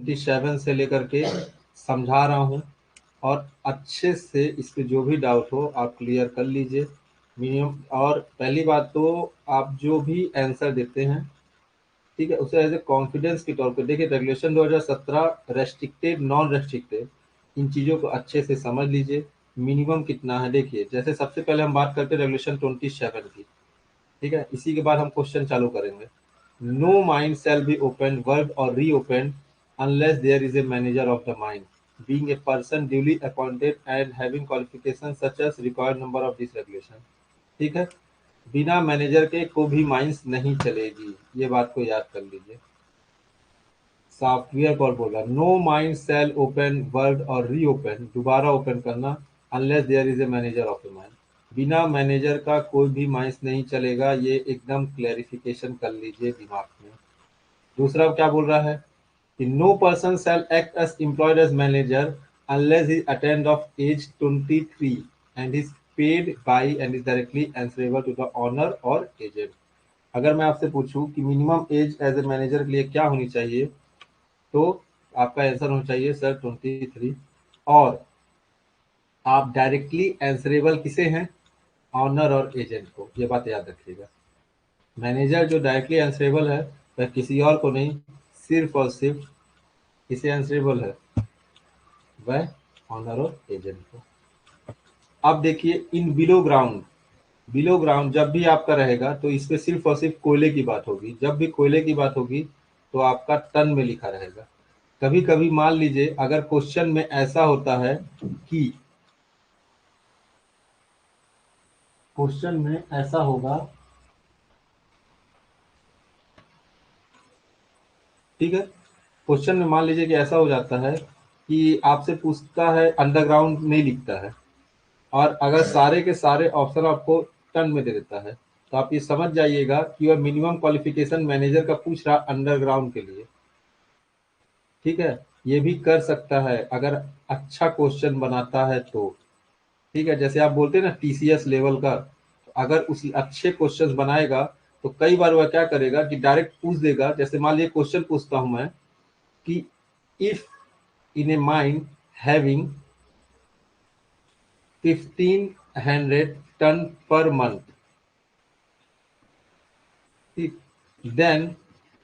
27 से लेकर के समझा रहा हूँ, और अच्छे से इस पे जो भी डाउट हो आप क्लियर कर लीजिए मिनिमम। और पहली बात तो आप जो भी आंसर देते हैं, ठीक है, उसे एज ए कॉन्फिडेंस के तौर पे देखिए। रेगुलेशन 2017 रेस्ट्रिक्टेड, नॉन रेस्ट्रिक्टेड, इन चीज़ों को अच्छे से समझ लीजिए। मिनिमम कितना है देखिए, जैसे सबसे पहले हम बात करते हैं रेगुलेशन 27 की, ठीक है, इसी के बाद हम क्वेश्चन चालू करेंगे। No mind shall be open word और reopen unless there is a manager of the mind being a person duly appointed and having qualifications such as required number of this regulation। ठीक है, बिना manager के को भी mines नहीं चलेगी, ये बात को याद कर लीजिए। सॉफ्टवेयर पर बोला no mind shall open word और री ओपन, दोबारा ओपन करना, unless there is a manager of the mind, बिना मैनेजर का कोई भी माइंस नहीं चलेगा, ये एकदम क्लैरिफिकेशन कर लीजिए दिमाग में। दूसरा क्या बोल रहा है कि no person shall act as employed as manager unless he attend of age 23 and is paid by and is directly answerable to the owner और एजेंट। अगर मैं आपसे पूछूं कि minimum age as a manager के लिए क्या होनी चाहिए, तो आपका आंसर होना चाहिए सर 23। और आप डायरेक्टली आंसरेबल किसे हैं, ऑनर और एजेंट को, ये बात याद रखिएगा। मैनेजर जो डायरेक्टली आंसरेबल है वह किसी और को नहीं, सिर्फ और सिर्फ किसे आंसरेबल है, वह ऑनर और एजेंट को। अब देखिए in below ground, below ground जब भी आपका रहेगा तो इस पे सिर्फ और सिर्फ कोयले की बात होगी। जब भी कोयले की बात होगी तो आपका टन में लिखा रहेगा। कभी कभी मान लीजिए अगर क्वेश्चन में ऐसा होता है कि क्वेश्चन में ऐसा होगा, ठीक है, क्वेश्चन में मान लीजिए कि ऐसा हो जाता है कि आपसे पूछता है अंडरग्राउंड नहीं लिखता है, और अगर सारे के सारे ऑप्शन आपको टन में दे देता है, तो आप ये समझ जाइएगा कि वह मिनिमम क्वालिफिकेशन मैनेजर का पूछ रहा अंडरग्राउंड के लिए। ठीक है, ये भी कर सकता है अगर अच्छा क्वेश्चन बनाता है तो। ठीक है, जैसे आप बोलते हैं ना टीसीएस लेवल का, तो अगर उसी अच्छे क्वेश्चन बनाएगा तो कई बार वह क्या करेगा कि डायरेक्ट पूछ देगा। जैसे मान लीजिए क्वेश्चन पूछता हूं मैं कि if in a mine having 1500 ton per month, ठीक, देन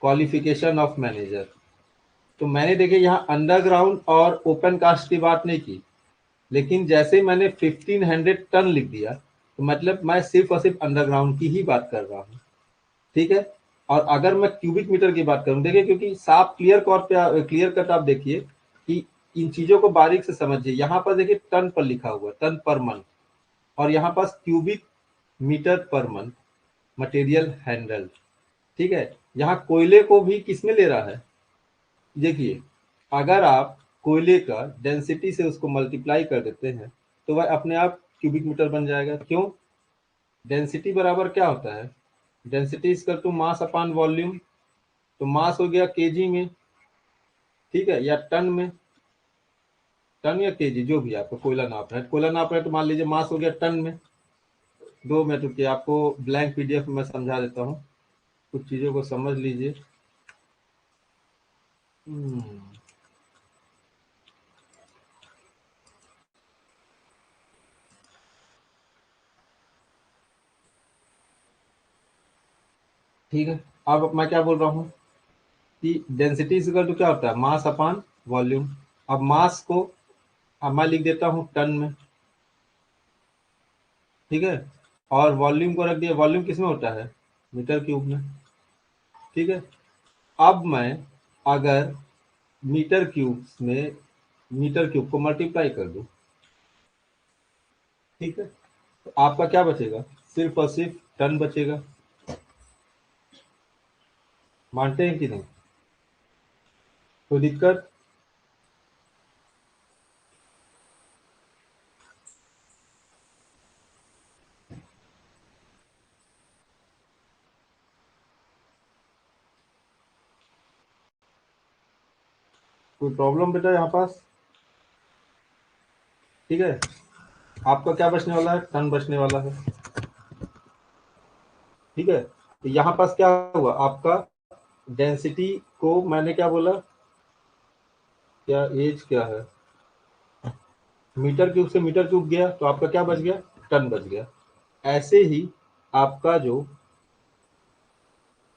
क्वालिफिकेशन ऑफ मैनेजर। तो मैंने देखिए यहाँ अंडरग्राउंड और ओपन कास्ट की बात नहीं की, लेकिन जैसे मैंने 1500 टन लिख दिया तो मतलब मैं सिर्फ और सिर्फ अंडरग्राउंड की ही बात कर रहा हूँ। ठीक है, और अगर मैं क्यूबिक मीटर की बात करूं, देखिए क्योंकि साफ क्लियर कट आप देखिए कि इन चीजों को बारीक से समझिए। यहाँ पर देखिए टन पर लिखा हुआ, टन पर मंथ, और यहाँ पास cubic metre per month material handle. ठीक है, यहाँ कोयले को भी किसमें ले रहा है, देखिए अगर आप कोयले का डेंसिटी से उसको मल्टीप्लाई कर देते हैं तो वह अपने आप क्यूबिक मीटर बन जाएगा। क्यों, डेंसिटी बराबर क्या होता है, density is to mass upon volume. तो मास हो गया केजी में, ठीक है, या टन में, टन या केजी जो भी आपको कोयला नाप रहा है, कोयला नाप रहा है तो मान लीजिए मास हो गया टन में। 2 मिनट रुकिए, आपको ब्लैंक पीडीएफ में समझा देता हूँ, कुछ चीजों को समझ लीजिए। ठीक है, अब मैं क्या बोल रहा हूँ कि डेंसिटी इज इक्वल टू क्या होता है, मास अपॉन वॉल्यूम। अब मास को अब मैं लिख देता हूँ टन में, ठीक है, और वॉल्यूम को रख दिया, वॉल्यूम किस में होता है, मीटर क्यूब में। ठीक है, अब मैं अगर मीटर क्यूब में मीटर क्यूब को मल्टीप्लाई कर दूं, ठीक है, तो आपका क्या बचेगा, सिर्फ और सिर्फ टन बचेगा। मानते हैं कि नहीं, कोई दिक्कत, कोई प्रॉब्लम बेटा यहाँ पास। ठीक है, आपका क्या बचने वाला है, टन बचने वाला है। ठीक है, तो यहाँ पास क्या हुआ आपका, डेंसिटी को मैंने क्या बोला, क्या एज क्या है, मीटर क्यूब से मीटर क्यूब गया तो आपका क्या बच गया, टन बच गया। ऐसे ही आपका जो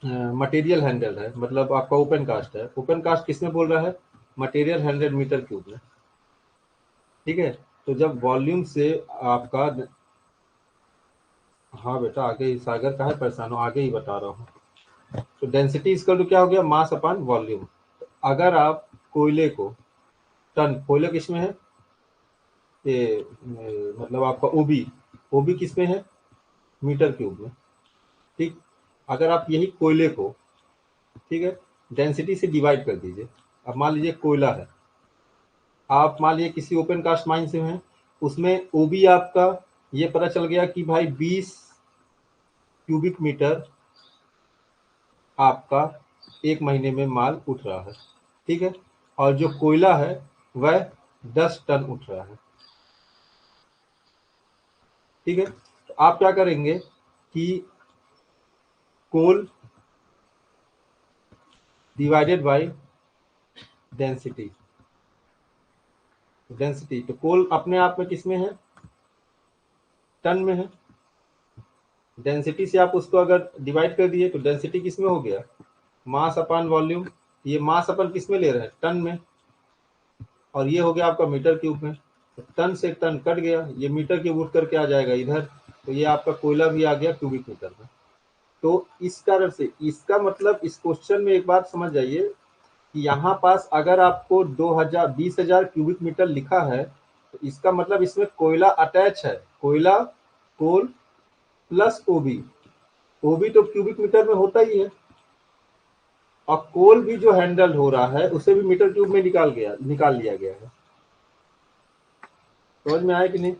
मटेरियल हैंडल है, मतलब आपका ओपन कास्ट है, ओपन कास्ट किसमें बोल रहा है, मटेरियल 100 मीटर क्यूब में। ठीक है, तो जब वॉल्यूम से आपका, हाँ बेटा आगे ही, सागर का है परेशान हो, आगे ही बता रहा हूँ। तो डेंसिटी इसका तो क्या हो गया, मास अपान वॉल्यूम। अगर आप कोयले को, टन कोयले किसमें है, ये मतलब आपका ओबी, ओबी किसमें है, मीटर क्यूब में। ठीक, अगर आप यही कोयले को, ठीक है, डेंसिटी से डिवाइड कर दीजिए। अब मान लीजिए कोयला है, आप मान लीजिए किसी ओपन कास्ट माइन से हैं, उसमें ओबी आपका ये पता चल गया कि भाई 20 क्यूबिक मीटर आपका एक महीने में माल उठ रहा है। ठीक है, और जो कोयला है वह 10 टन उठ रहा है। ठीक है, तो आप क्या करेंगे कि कोल डिवाइडेड बाय डेंसिटी, डेंसिटी तो कोल अपने आप में किसमें है, टन में है। डेंसिटी से आप उसको अगर डिवाइड कर दिए तो डेंसिटी किसमें हो गया, मास अपान वॉल्यूम। ये मास अपन किसमें ले रहे हैं, टन में, और ये हो गया आपका मीटर क्यूब में। तो टन से टन कट गया, ये मीटर क्यूब उठ करके आ जाएगा इधर, तो ये आपका कोयला भी आ गया क्यूबिक मीटर में। तो इस कारण से इसका मतलब इस क्वेश्चन में एक बात समझ जाइए कि यहाँ पास अगर आपको 20,000 क्यूबिक मीटर लिखा है, तो इसका मतलब इसमें कोयला अटैच है, कोयला, कोल प्लस ओबी। ओबी तो क्यूबिक मीटर में होता ही है, और कोल भी जो हैंडल हो रहा है उसे भी मीटर क्यूब में निकाल लिया गया है। समझ में आया कि नहीं।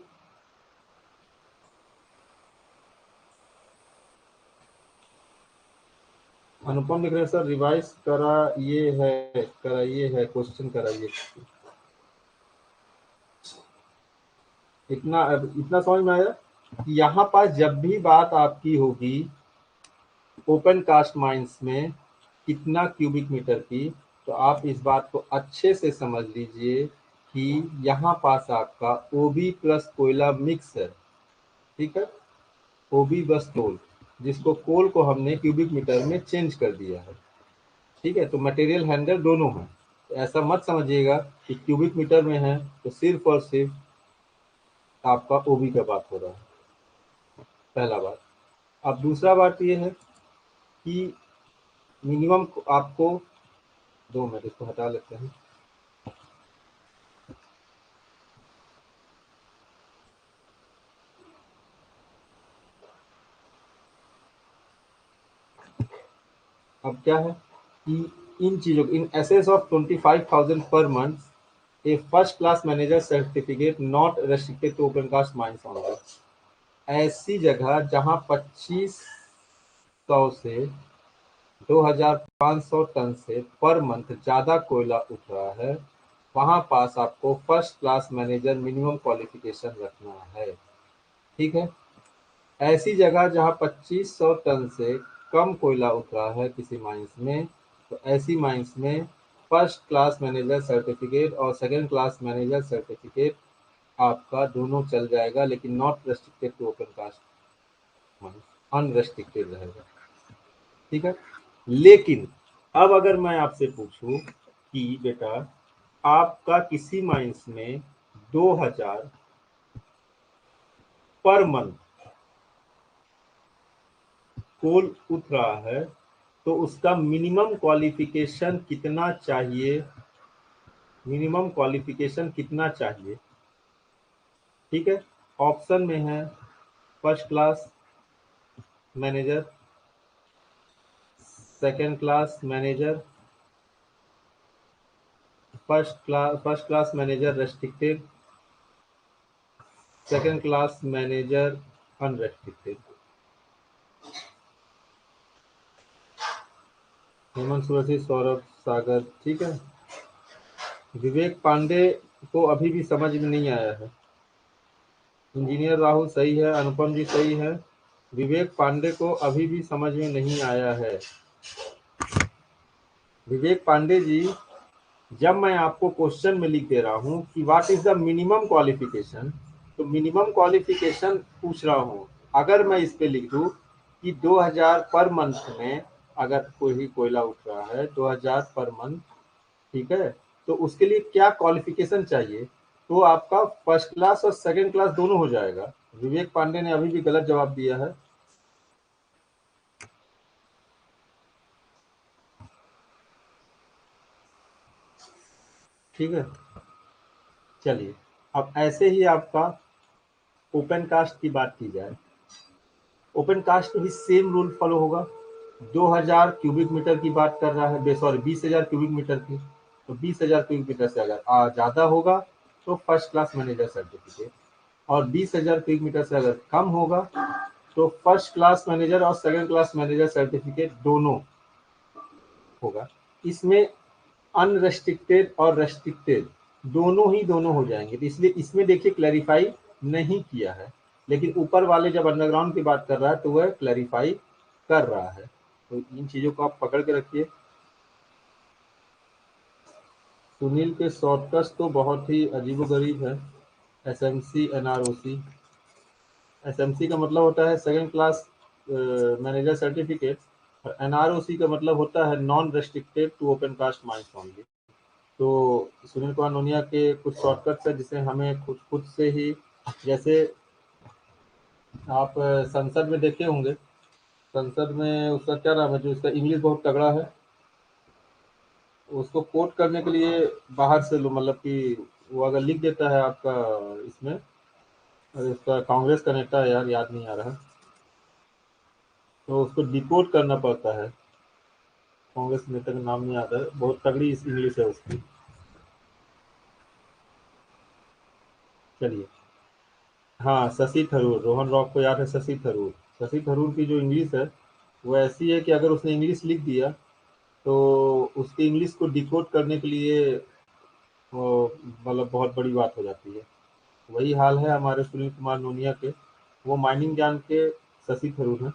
अनुपम लिख रहे हैं सर रिवाइज कराइए है क्वेश्चन कराइए। इतना समझ में आया कि यहाँ पास जब भी बात आपकी होगी ओपन कास्ट माइंस में कितना क्यूबिक मीटर की, तो आप इस बात को अच्छे से समझ लीजिए कि यहाँ पास आपका ओबी प्लस कोयला मिक्स है। ठीक है, ओबी बस कोल, जिसको कोल को हमने क्यूबिक मीटर में चेंज कर दिया है। ठीक है, तो मटेरियल हैंडल दोनों है, तो ऐसा मत समझिएगा कि क्यूबिक मीटर में है तो सिर्फ और सिर्फ आपका ओबी का बात हो रहा है, पहला बात। अब दूसरा बात ये है कि मिनिमम आपको, 2 मिनट इसको हटा लेते हैं। अब क्या है कि इन चीजों, इन excess of 25,000 per month a first class manager certificate not restricted to open cast mines only. ऐसी जगह जहां 2500 से 2,500 टन से पर मंथ ज्यादा कोयला उठ रहा है, वहां पास आपको first class manager minimum qualification रखना है। ठीक है, ऐसी जगह जहां 2500 टन से कम कोयला उठ रहा है किसी माइंस में, तो ऐसी माइंस में फर्स्ट क्लास मैनेजर सर्टिफिकेट और सेकंड क्लास मैनेजर सर्टिफिकेट आपका दोनों चल जाएगा, लेकिन not restricted to open cast mines, unrestricted रहेगा। ठीक है, लेकिन अब अगर मैं आपसे पूछूं कि बेटा आपका किसी माइंस में 2,000 पर मंथ कोल उठ रहा है, तो उसका मिनिमम क्वालिफिकेशन कितना चाहिए, मिनिमम क्वालिफिकेशन कितना चाहिए। ठीक है, ऑप्शन में है first class manager, second class manager, first class manager restricted, second class manager unrestricted. Hemant Sursi, Saurabh, Sagar. ठीक है, विवेक पांडे को अभी भी समझ में नहीं आया है। इंजीनियर राहुल सही है, अनुपम जी सही है, विवेक पांडे को अभी भी समझ में नहीं आया है। विवेक पांडे जी जब मैं आपको क्वेश्चन में लिख दे रहा हूं कि what is the minimum qualification, तो मिनिमम क्वालिफिकेशन पूछ रहा हूं। अगर मैं इस पे लिख दूं कि 2000 पर मंथ में अगर कोई कोयला उठ रहा है 2000 पर मंथ, ठीक है, तो उसके लिए क्या क्वालिफिकेशन चाहिए, तो आपका फर्स्ट क्लास और सेकंड क्लास दोनों हो जाएगा। विवेक पांडे ने अभी भी गलत जवाब दिया है। ठीक है, चलिए अब ऐसे ही आपका ओपन कास्ट की बात की जाए, ओपन कास्ट में भी सेम रूल फॉलो होगा। 2000 क्यूबिक मीटर की बात कर रहा है, सॉरी 20,000 क्यूबिक मीटर की, तो 20,000 क्यूबिक मीटर से अगर ज्यादा होगा तो फर्स्ट क्लास मैनेजर सर्टिफिकेट, और 20,000 क्यूबिक मीटर से अगर कम होगा तो फर्स्ट क्लास मैनेजर और सेकंड क्लास मैनेजर सर्टिफिकेट दोनों होगा। इसमें अनरेस्ट्रिक्टेड और रेस्ट्रिक्टेड दोनों ही दोनों हो जाएंगे, तो इसलिए इसमें देखिए क्लैरिफाई नहीं किया है, लेकिन ऊपर वाले जब अंडरग्राउंड की बात कर रहा है तो वह क्लैरिफाई कर रहा है। तो इन चीजों को आप पकड़ के रखिए। सुनील के शॉर्टकट्स तो बहुत ही अजीबोगरीब है। एसएमसी एनआरओसी, एसएमसी का मतलब होता है सेकंड क्लास मैनेजर सर्टिफिकेट, और एनआरओसी का मतलब होता है non restricted to open cast mines only. तो सुनील कुमार नोनिया के कुछ शॉर्टकट्स है जिसे हमें खुद खुद से ही, जैसे आप संसद में देखे होंगे, संसद में उसका क्या नाम है जो उसका इंग्लिश बहुत तगड़ा है, उसको कोट करने के लिए बाहर से लो, मतलब कि वो अगर लिख देता है आपका इसमें, उसका कांग्रेस का नेता है यार, याद नहीं आ रहा, तो उसको डिकोड करना पड़ता है। कांग्रेस नेता का नाम नहीं आता है, बहुत तगड़ी इंग्लिश है उसकी। चलिए, हाँ शशि थरूर, रोहन रॉक को याद है शशि थरूर। शशि थरूर की जो इंग्लिश है वो ऐसी है कि अगर उसने इंग्लिश लिख दिया तो उसकी इंग्लिश को डिकोड करने के लिए वो मतलब बहुत बड़ी बात हो जाती है। वही हाल है हमारे सुनील कुमार नोनिया के, वो माइनिंग जान के शशि थरूर हैं।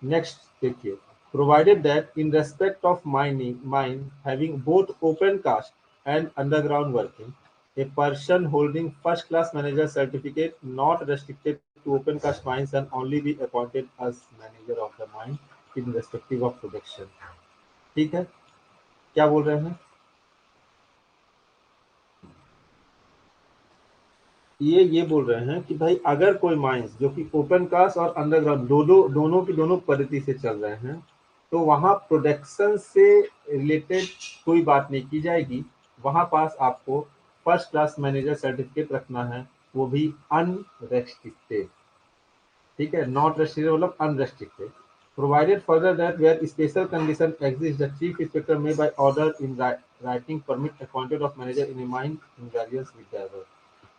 नेक्स्ट देखिए, provided that in respect of mining mine having both open cast and underground working, a person holding first class manager certificate not restricted to open cast mines and only be appointed as manager of the mine in respective of production। ठीक है, क्या बोल रहे हैं, ये बोल रहे हैं कि भाई अगर कोई माइंस जो कि ओपन कास्ट और अंडरग्राउंड दोनों की दोनों पद्धति से चल रहे हैं, तो वहां प्रोडक्शन से रिलेटेड कोई बात नहीं की जाएगी। वहां पास आपको फर्स्ट क्लास मैनेजर सर्टिफिकेट रखना है, वो भी अनरेस्ट्रिक्टेड। ठीक है, नॉट रेस्ट्रिक्टेड मतलब unrestricted. Provided further that where special condition exist the chief inspector may by order in writing permit appointed of manager in a mine in variance with the above.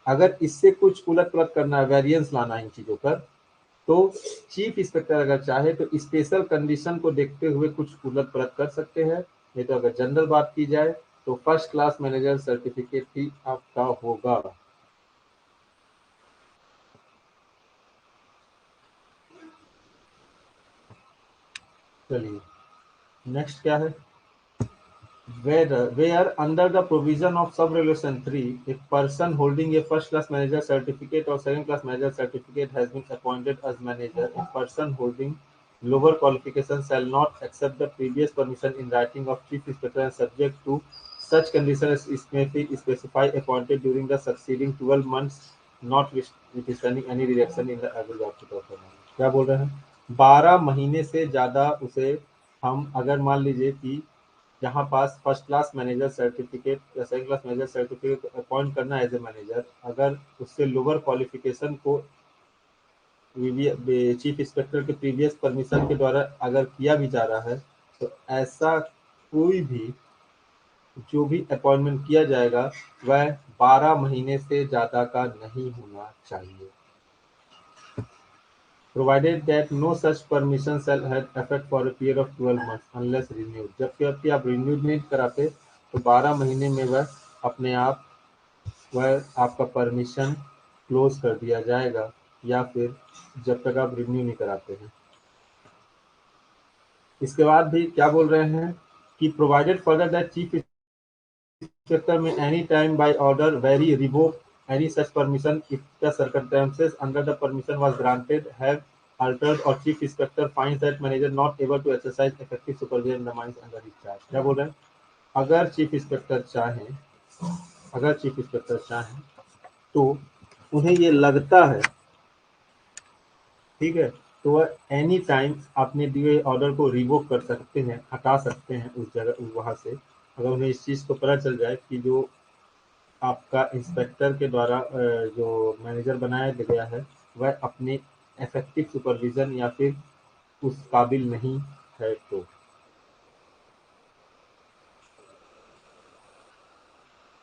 अगर इससे कुछ उलट पलट करना है, वेरिएंस लाना है इन चीजों पर, तो चीफ इंस्पेक्टर अगर चाहे तो स्पेशल कंडीशन को देखते हुए कुछ उलट पलट कर सकते हैं। नहीं तो अगर जनरल बात की जाए तो फर्स्ट क्लास मैनेजर सर्टिफिकेट ही आपका होगा। चलिए, नेक्स्ट क्या है, where under the provision of sub-regulation 3, a person holding a first-class manager certificate or second-class manager certificate has been appointed as manager, a person holding lower qualification shall not accept the previous permission in writing of chief inspector and subject to such conditions as may be specified appointed during the succeeding 12 months, notwithstanding any reduction in the average output of the month। क्या बोल रहे हैं, 12 महीने से ज्यादा उसे, हम अगर मान लीजिए कि जहाँ पास फर्स्ट क्लास मैनेजर सर्टिफिकेट या second class manager certificate appoint करना एज ए मैनेजर, अगर उससे लोअर क्वालिफिकेशन को चीफ इंस्पेक्टर के प्रीवियस परमिशन के द्वारा अगर किया भी जा रहा है, तो ऐसा कोई भी जो भी अपॉइंटमेंट किया जाएगा वह 12 महीने से ज्यादा का नहीं होना चाहिए। Provided that no such permission shall have effect for a period of 12 months unless renewed। जबकि आप रिन्यूड नहीं कराते तो 12 महीने में वह अपने आप वह आपका परमिशन क्लोज कर दिया जाएगा, या फिर जब तक आप रिन्यू नहीं कराते हैं। इसके बाद भी क्या बोल रहे हैं कि provided further that chief inspector may any time by order vary revoke any such permission if the circumstances under the permission was granted have altered or chief inspector finds that manager not able to exercise effective supervision in the mines under his charge। क्या बोल रहे हैं? अगर chief inspector चाहें अगर chief inspector चाहें तो उन्हें ये लगता है, ठीक है, तो वह एनी टाइम अपने दिए हुए ऑर्डर को रिवोक कर सकते हैं, हटा सकते हैं उस जगह वहां से, अगर उन्हें इस चीज को पता चल जाए कि जो आपका इंस्पेक्टर के द्वारा जो मैनेजर बनाया गया है वह अपने इफेक्टिव सुपरविजन या फिर उस काबिल नहीं है। तो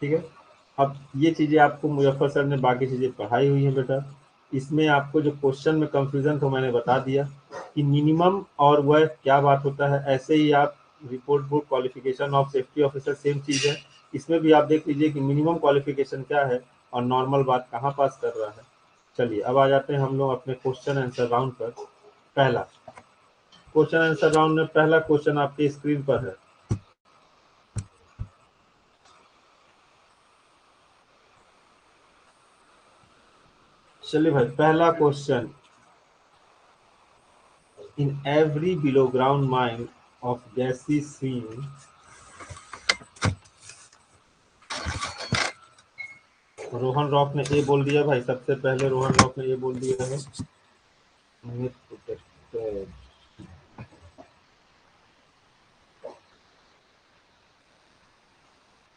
ठीक है, अब ये चीजें आपको मुजफ्फर सर ने बाकी चीजें पढ़ाई हुई है बेटा। इसमें आपको जो क्वेश्चन में कंफ्यूजन था मैंने बता दिया कि मिनिमम और वह क्या बात होता है। ऐसे ही आप report book qualification of safety officer same चीज है, इसमें भी आप देख लीजिए कि मिनिमम क्वालिफिकेशन क्या है और नॉर्मल बात कहाँ पास कर रहा है। चलिए अब आ जाते हैं हम लोग अपने क्वेश्चन आंसर राउंड पर। पहला क्वेश्चन आंसर राउंड में पहला क्वेश्चन आपकी स्क्रीन पर है। चलिए भाई, पहला question, in every below ground mine of gaseous seam, Rohan rock ने ए बोल दिया भाई, सबसे पहले रोहन रॉक ने ए बोल दिया है।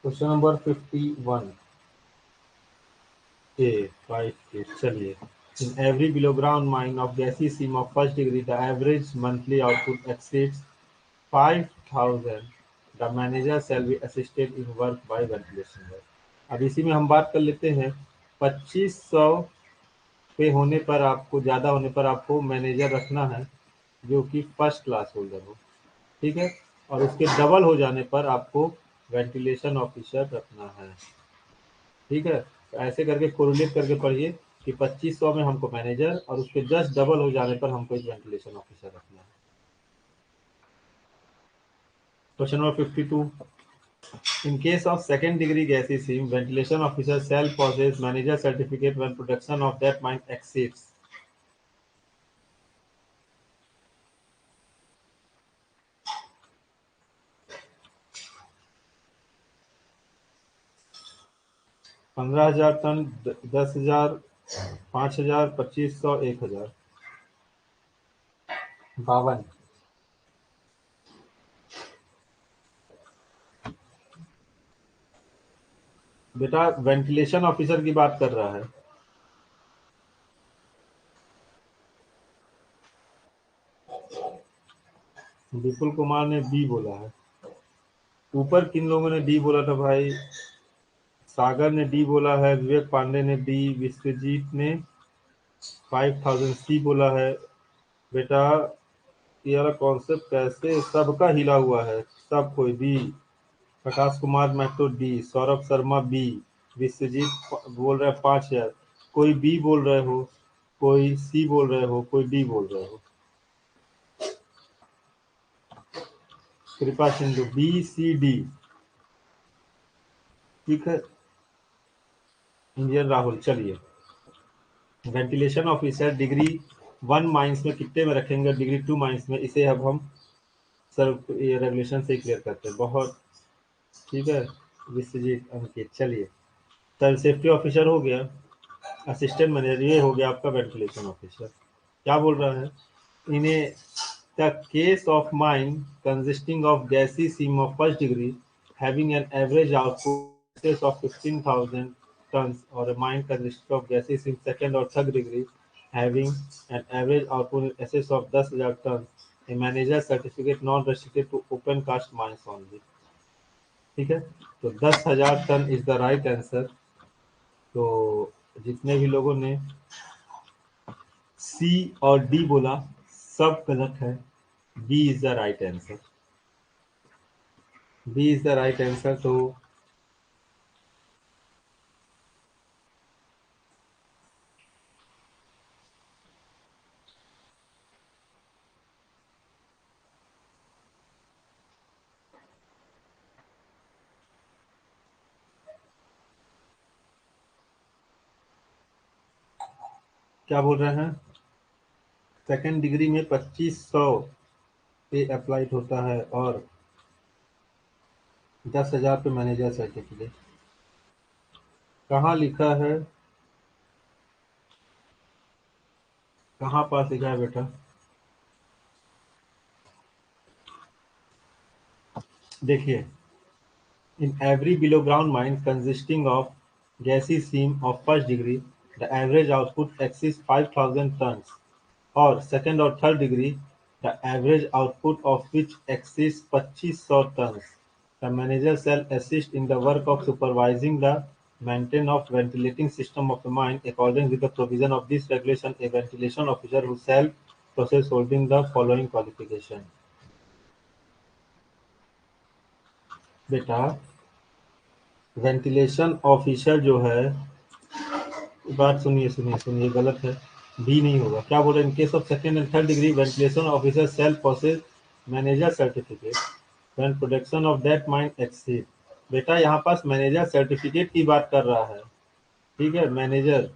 क्वेश्चन नंबर 51 ए 5 के। चलिए, in every below ground mine of gaseous seam of first degree the average monthly output exceeds 5000, the manager shall be assisted in work by ventilation। अब इसी में हम बात कर लेते हैं 2500 पे होने पर आपको, ज़्यादा होने पर आपको मैनेजर रखना है जो कि फर्स्ट क्लास होल्डर हो, ठीक है, और उसके डबल हो जाने पर आपको वेंटिलेशन ऑफिसर रखना है, ठीक है। तो ऐसे करके कोरिलेट करके पढ़िए कि 2500 में हमको मैनेजर और उसके जस्ट डबल हो जाने पर हमको एक वेंटिलेशन ऑफिसर रखना है। Question number 52, in case of second degree gaseous seam ventilation officer shall possess manager certificate when production of that mine exceeds। 15,000 ton, 10,000, 5,000, 2500, 1,000, 52। बेटा वेंटिलेशन ऑफिसर की बात कर रहा है। विपुल कुमार ने बी बोला है। ऊपर किन लोगों ने डी बोला था भाई? सागर ने डी बोला है, विवेक पांडे ने डी, विश्वजीत ने 5000 सी बोला है। बेटा ये वाला कॉन्सेप्ट कैसे सबका हिला हुआ है, सब कोई B. Prakash Kumar Mahato D, Saurabh Sharma B, Vishwajeet बोल रहे हैं 5000, कोई बी बोल रहे हो, कोई सी बोल रहे हो, कोई डी बोल रहे हो। कृपा सिंधु बी सी डी, ठीक है। इंडियन राहुल, चलिए वेंटिलेशन ऑफिसर डिग्री 1 माइंस में कितने में रखेंगे, डिग्री 2 माइंस में, इसे अब हम सर ये रेगुलेशन से क्लियर करते हैं। बहुत ठीक है विश्वजीत अंकित। चलिए सर, सेफ्टी ऑफिसर हो गया, असिस्टेंट मैनेजर ये हो गया आपका वेंटिलेशन ऑफिसर। क्या बोल रहा है? In the case of mine consisting of gassy seam of first degree having an average output of 15,000 tons or a mine consisting of gases in second or third degree having an average output in excess of 10,000 tons, a manager certificate non restricted to open cast mines only। ठीक है, तो 10,000 ton is the right answer. तो जितने भी लोगों ने सी और D बोला सब गलत है, B is the right answer, B is the right answer. तो क्या बोल रहे हैं, सेकंड डिग्री में 2500 पे अप्लाइड होता है और 10,000 पे मैनेजर सर्टिफिकेट। कहाँ लिखा है, कहाँ पास लिखा है बेटा? देखिए, in every below ground mine consisting of gaseous seam of first degree, the average output exceeds 5,000 tons, or second or third degree, the average output of which exceeds 2500 tons. The manager shall assist in the work of supervising the maintenance of ventilating system of the mine according with the provision of this regulation. A ventilation officer who shall process holding the following qualification. बेटा, ventilation officer जो है, बात सुनिए सुनिए सुनिए, गलत है, B नहीं होगा। क्या बोल रहे हैं, इन case of second and third degree ventilation officer self process manager certificate when production of that mine exceed. बेटा यहाँ पास मैनेजर सर्टिफिकेट की बात कर रहा है, ठीक है, मैनेजर।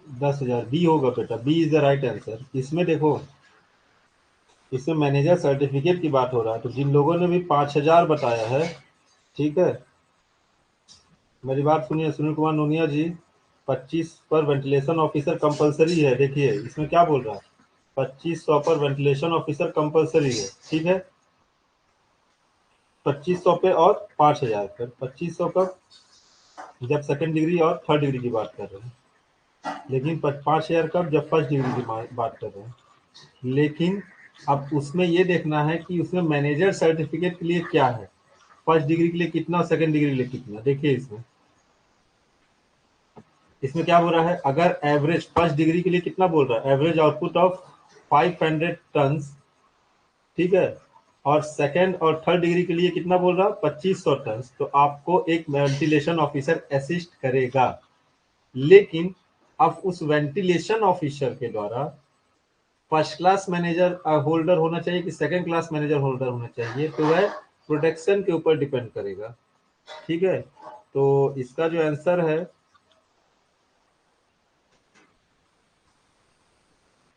दस हजार बी होगा बेटा, B is the right answer. इसमें देखो, इसमें मैनेजर सर्टिफिकेट की बात हो रहा है, तो जिन लोगों ने भी 5,000 बताया है, ठीक है, मेरी बात सुनिए सुनील कुमार नोनिया जी, 25 पर वेंटिलेशन ऑफिसर कंपलसरी है। देखिए इसमें क्या बोल रहा है, 2500 पर वेंटिलेशन ऑफिसर कंपलसरी है, ठीक है, 2500 पे और 5,000 पर। 2500 का जब सेकंड डिग्री और थर्ड डिग्री की बात कर रहे हैं, लेकिन 5,000 कब, जब फर्स्ट डिग्री की बात कर रहे हैं। लेकिन अब उसमें ये देखना है कि उसमें मैनेजर सर्टिफिकेट के लिए क्या है, फर्स्ट डिग्री के लिए कितना, सेकंड डिग्री के लिए कितना। देखिए इसमें, इसमें क्या बोल रहा है, अगर एवरेज फर्स्ट डिग्री के लिए कितना बोल रहा है, एवरेज आउटपुट ऑफ 500 टन, ठीक है, और सेकंड और थर्ड डिग्री के लिए कितना बोल रहा है, 2500 टन। तो आपको एक वेंटिलेशन ऑफिसर असिस्ट करेगा, लेकिन अब उस वेंटिलेशन ऑफिसर के द्वारा फर्स्ट क्लास मैनेजर होल्डर होना चाहिए कि सेकंड क्लास मैनेजर होल्डर होना चाहिए, तो वह प्रोडक्शन के ऊपर डिपेंड करेगा, ठीक है। तो इसका जो आंसर है,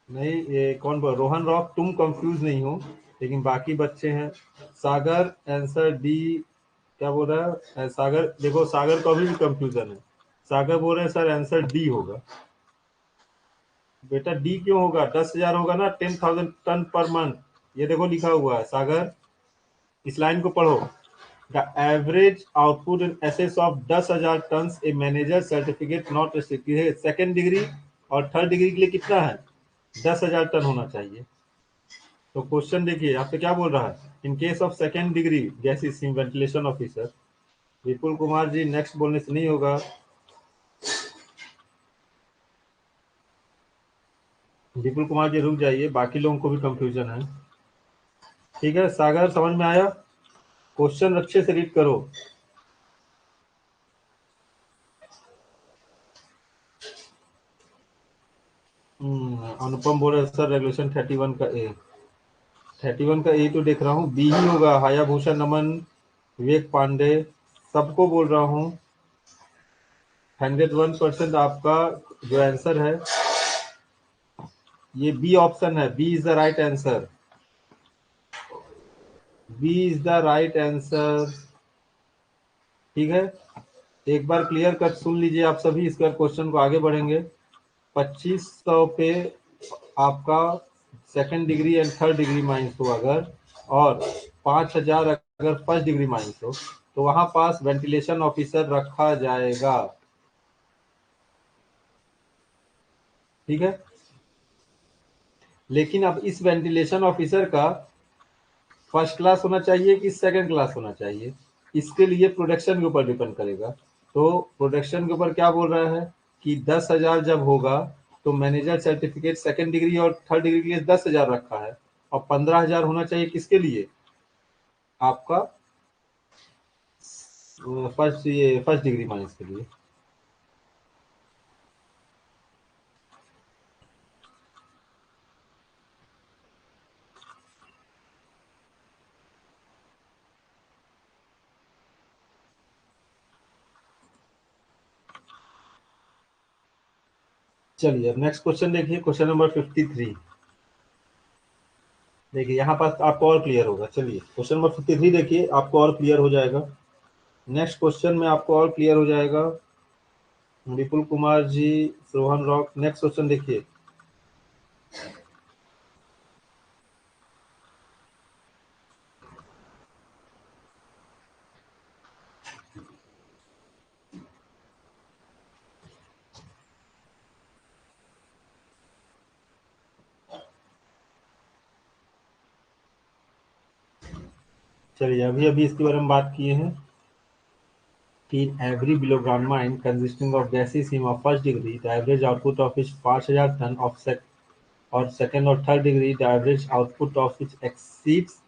नहीं ये कौन बोल, रोहन रॉक, तुम कंफ्यूज नहीं हो, लेकिन बाकी बच्चे हैं। सागर आंसर डी, क्या बोल रहा है सागर, देखो सागर को अभी भी कंफ्यूजन है। सागर बोल रहे हैं सर आंसर डी होगा। बेटा डी क्यों होगा, 10,000 होगा ना, 10,000 टन पर मंथ। ये देखो लिखा हुआ है सागर, इस लाइन को पढ़ो। The average output in excess of 10,000 ton a manager certificate not restricted है। सेकंड डिग्री और थर्ड डिग्री के लिए कितना है, 10,000 टन होना चाहिए। तो क्वेश्चन देखिए आपसे क्या बोल रहा है, in case of second degree gases ventilation officer. Vipul Kumar ji next बोलने से नहीं होगा, विपुल कुमार जी रुक जाइए, बाकी लोगों को भी कंफ्यूजन है, ठीक है। सागर समझ में आया, क्वेश्चन अच्छे से रीड करो। अनुपम बोल रहे सर रेगुलेशन 31 का ए, 31 का ए तो देख रहा हूँ बी ही होगा। हायाभूषा नमन, विवेक पांडे, सबको बोल रहा हूँ 101% आपका जो आंसर है ये बी ऑप्शन है, B is the right answer, B is the right answer, ठीक है। एक बार क्लियर कट सुन लीजिए आप सभी, इसके बाद क्वेश्चन को आगे बढ़ेंगे। 2500 पे आपका second degree and third degree mines हो अगर, और 5,000 अगर फर्स्ट डिग्री माइंस हो, तो वहां पास वेंटिलेशन ऑफिसर रखा जाएगा, ठीक है। लेकिन अब इस वेंटिलेशन ऑफिसर का फर्स्ट क्लास होना चाहिए कि सेकंड क्लास होना चाहिए, इसके लिए प्रोडक्शन के ऊपर डिपेंड करेगा। तो प्रोडक्शन के ऊपर क्या बोल रहा है कि 10,000 जब होगा तो मैनेजर सर्टिफिकेट सेकंड डिग्री और थर्ड डिग्री के लिए 10,000 रखा है, और 15,000 होना चाहिए किसके लिए, आपका फर्स्ट डिग्री माइनस के लिए। चलिए अब नेक्स्ट क्वेश्चन देखिए, क्वेश्चन नंबर 53। देखिए यहाँ पास आपको और क्लियर होगा। चलिए क्वेश्चन नंबर 53 देखिए, आपको और क्लियर हो जाएगा। नेक्स्ट क्वेश्चन में आपको और क्लियर हो जाएगा। विपुल कुमार जी, रोहन रॉक, नेक्स्ट क्वेश्चन देखिए। चलिए अभी अभी इसके बारे में बात किए हैं कि every bilogram mine consisting of gaseous heme of first degree, the average output of which 5000 ton of or second or third degree, the average output of which exceeds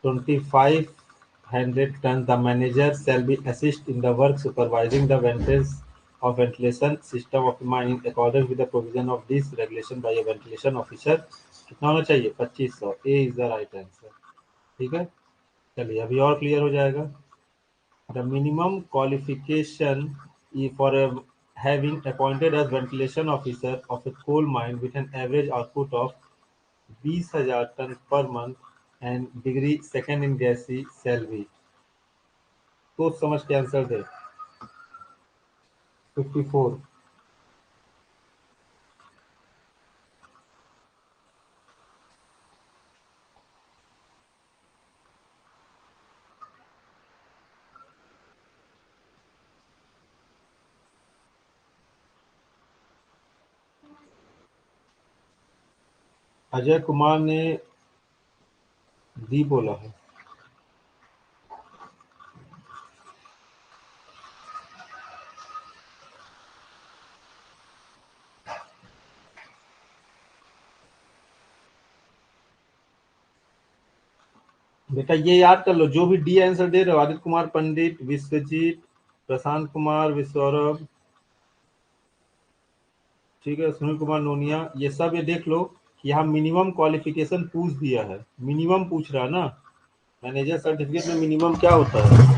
2500 tons, the manager shall be assist in the work supervising the maintenance of ventilation system of the mine in accordance with the provision of this regulation by a ventilation officer। कितना होना चाहिए? 2500। ए is the right answer. ठीक है, चलिए अभी और clear हो जाएगा। The minimum qualification for having appointed as ventilation officer of a coal mine with an average output of 20,000 ton per month and degree second in gassy shall be। सोच समझ के आंसर दे। 54। अजय कुमार ने डी बोला है। बेटा ये याद कर लो, जो भी डी आंसर दे रहे हो, आदित्य कुमार पंडित, विश्वजीत, प्रशांत कुमार, विश्वरभ, ठीक है, सुनील कुमार नोनिया, ये सब ये देख लो कि यहाँ मिनिमम क्वालिफिकेशन पूछ दिया है। मिनिमम पूछ रहा है ना, मैनेजर सर्टिफिकेट में मिनिमम क्या होता है?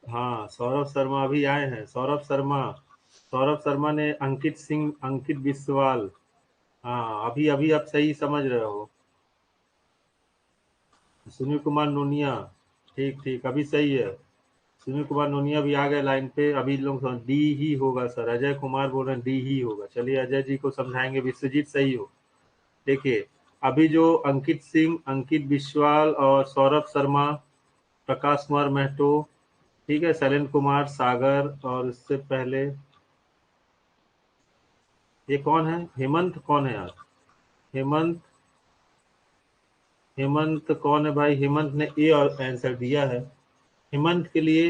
हाँ सौरभ शर्मा अभी आए हैं। सौरभ शर्मा, सौरभ शर्मा ने अंकित सिंह, अंकित बिस्वाल। हाँ अभी अभी आप सही समझ रहे हो। सुनील कुमार नोनिया, ठीक ठीक अभी सही है। सुनील कुमार नोनिया भी आ गए लाइन पे। अभी लोग डी ही होगा सर, अजय कुमार बोल रहे हैं डी ही होगा। चलिए अजय जी को समझाएंगे। विश्वजीत सही हो। देखिए अभी जो अंकित सिंह, अंकित बिस्वाल और सौरभ शर्मा, प्रकाश कुमार महतो, ठीक है, शैलेंद्र कुमार, सागर, और उससे पहले ये कौन है? हेमंत कौन है यार? हेमंत, हेमंत कौन है भाई? हेमंत ने ए और आंसर दिया है। हेमंत के लिए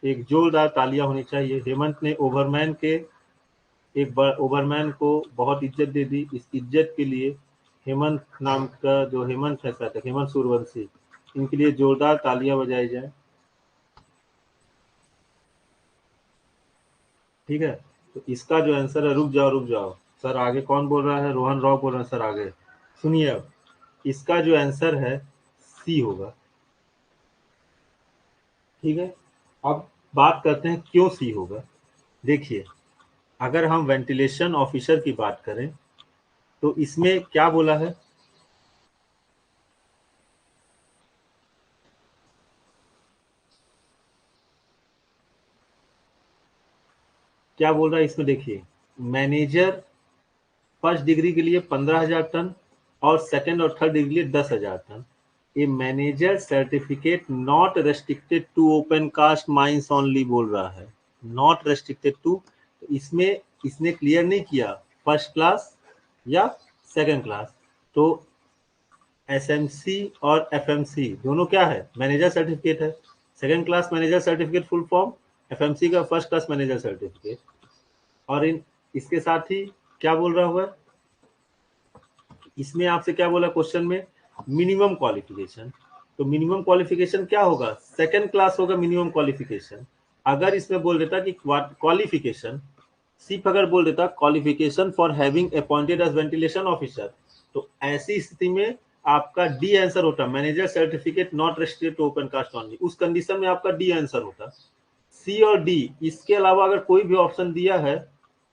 एक जोरदार तालियां होनी चाहिए। हेमंत ने ओवरमैन के एक बार ओवरमैन को बहुत इज्जत दे दी। इस इज्जत के लिए हेमंत नाम का जो हेमंत है, सर हेमंत सूर्यवंशी, इनके लिए जोरदार तालियां बजाई जाए। ठीक है, तो इसका जो आंसर है, रुक जाओ रुक जाओ सर, आगे कौन बोल रहा है? रोहन राव बोल रहे हैं सर आगे। सुनिए अब, इसका जो आंसर है सी होगा। ठीक है, अब बात करते हैं क्यों सी होगा। देखिए अगर हम वेंटिलेशन ऑफिसर की बात करें तो इसमें क्या बोला है? क्या बोल रहा है इसमें? देखिए मैनेजर फर्स्ट डिग्री के लिए 15,000 टन और सेकंड और थर्ड डिग्री के लिए 10,000 ton. A manager certificate not restricted to open cast mines only बोल रहा है, नॉट रेस्ट्रिक्टेड टू। इसमें इसने क्लियर नहीं किया फर्स्ट क्लास या सेकंड क्लास। तो एसएमसी और एफएमसी दोनों क्या है? मैनेजर सर्टिफिकेट है। Second class manager certificate full form, FMC का फर्स्ट क्लास मैनेजर सर्टिफिकेट। और इन इसके साथ ही क्या बोल रहा हुआ? इसमें आपसे क्या बोला क्वेश्चन में? Minimum qualification. तो मिनिमम क्वालिफिकेशन क्या होगा, सेकंड क्लास होगा मिनिमम क्वालिफिकेशन। अगर इसमें बोल देता कि क्वालिफिकेशन, सिर्फ अगर बोल देता qualification for having appointed as ventilation officer, तो ऐसी स्थिति में आपका डी आंसर होता, manager certificate not restricted to open cast only, उस कंडीशन में आपका डी आंसर होता। सी और डी, इसके अलावा अगर कोई भी ऑप्शन दिया है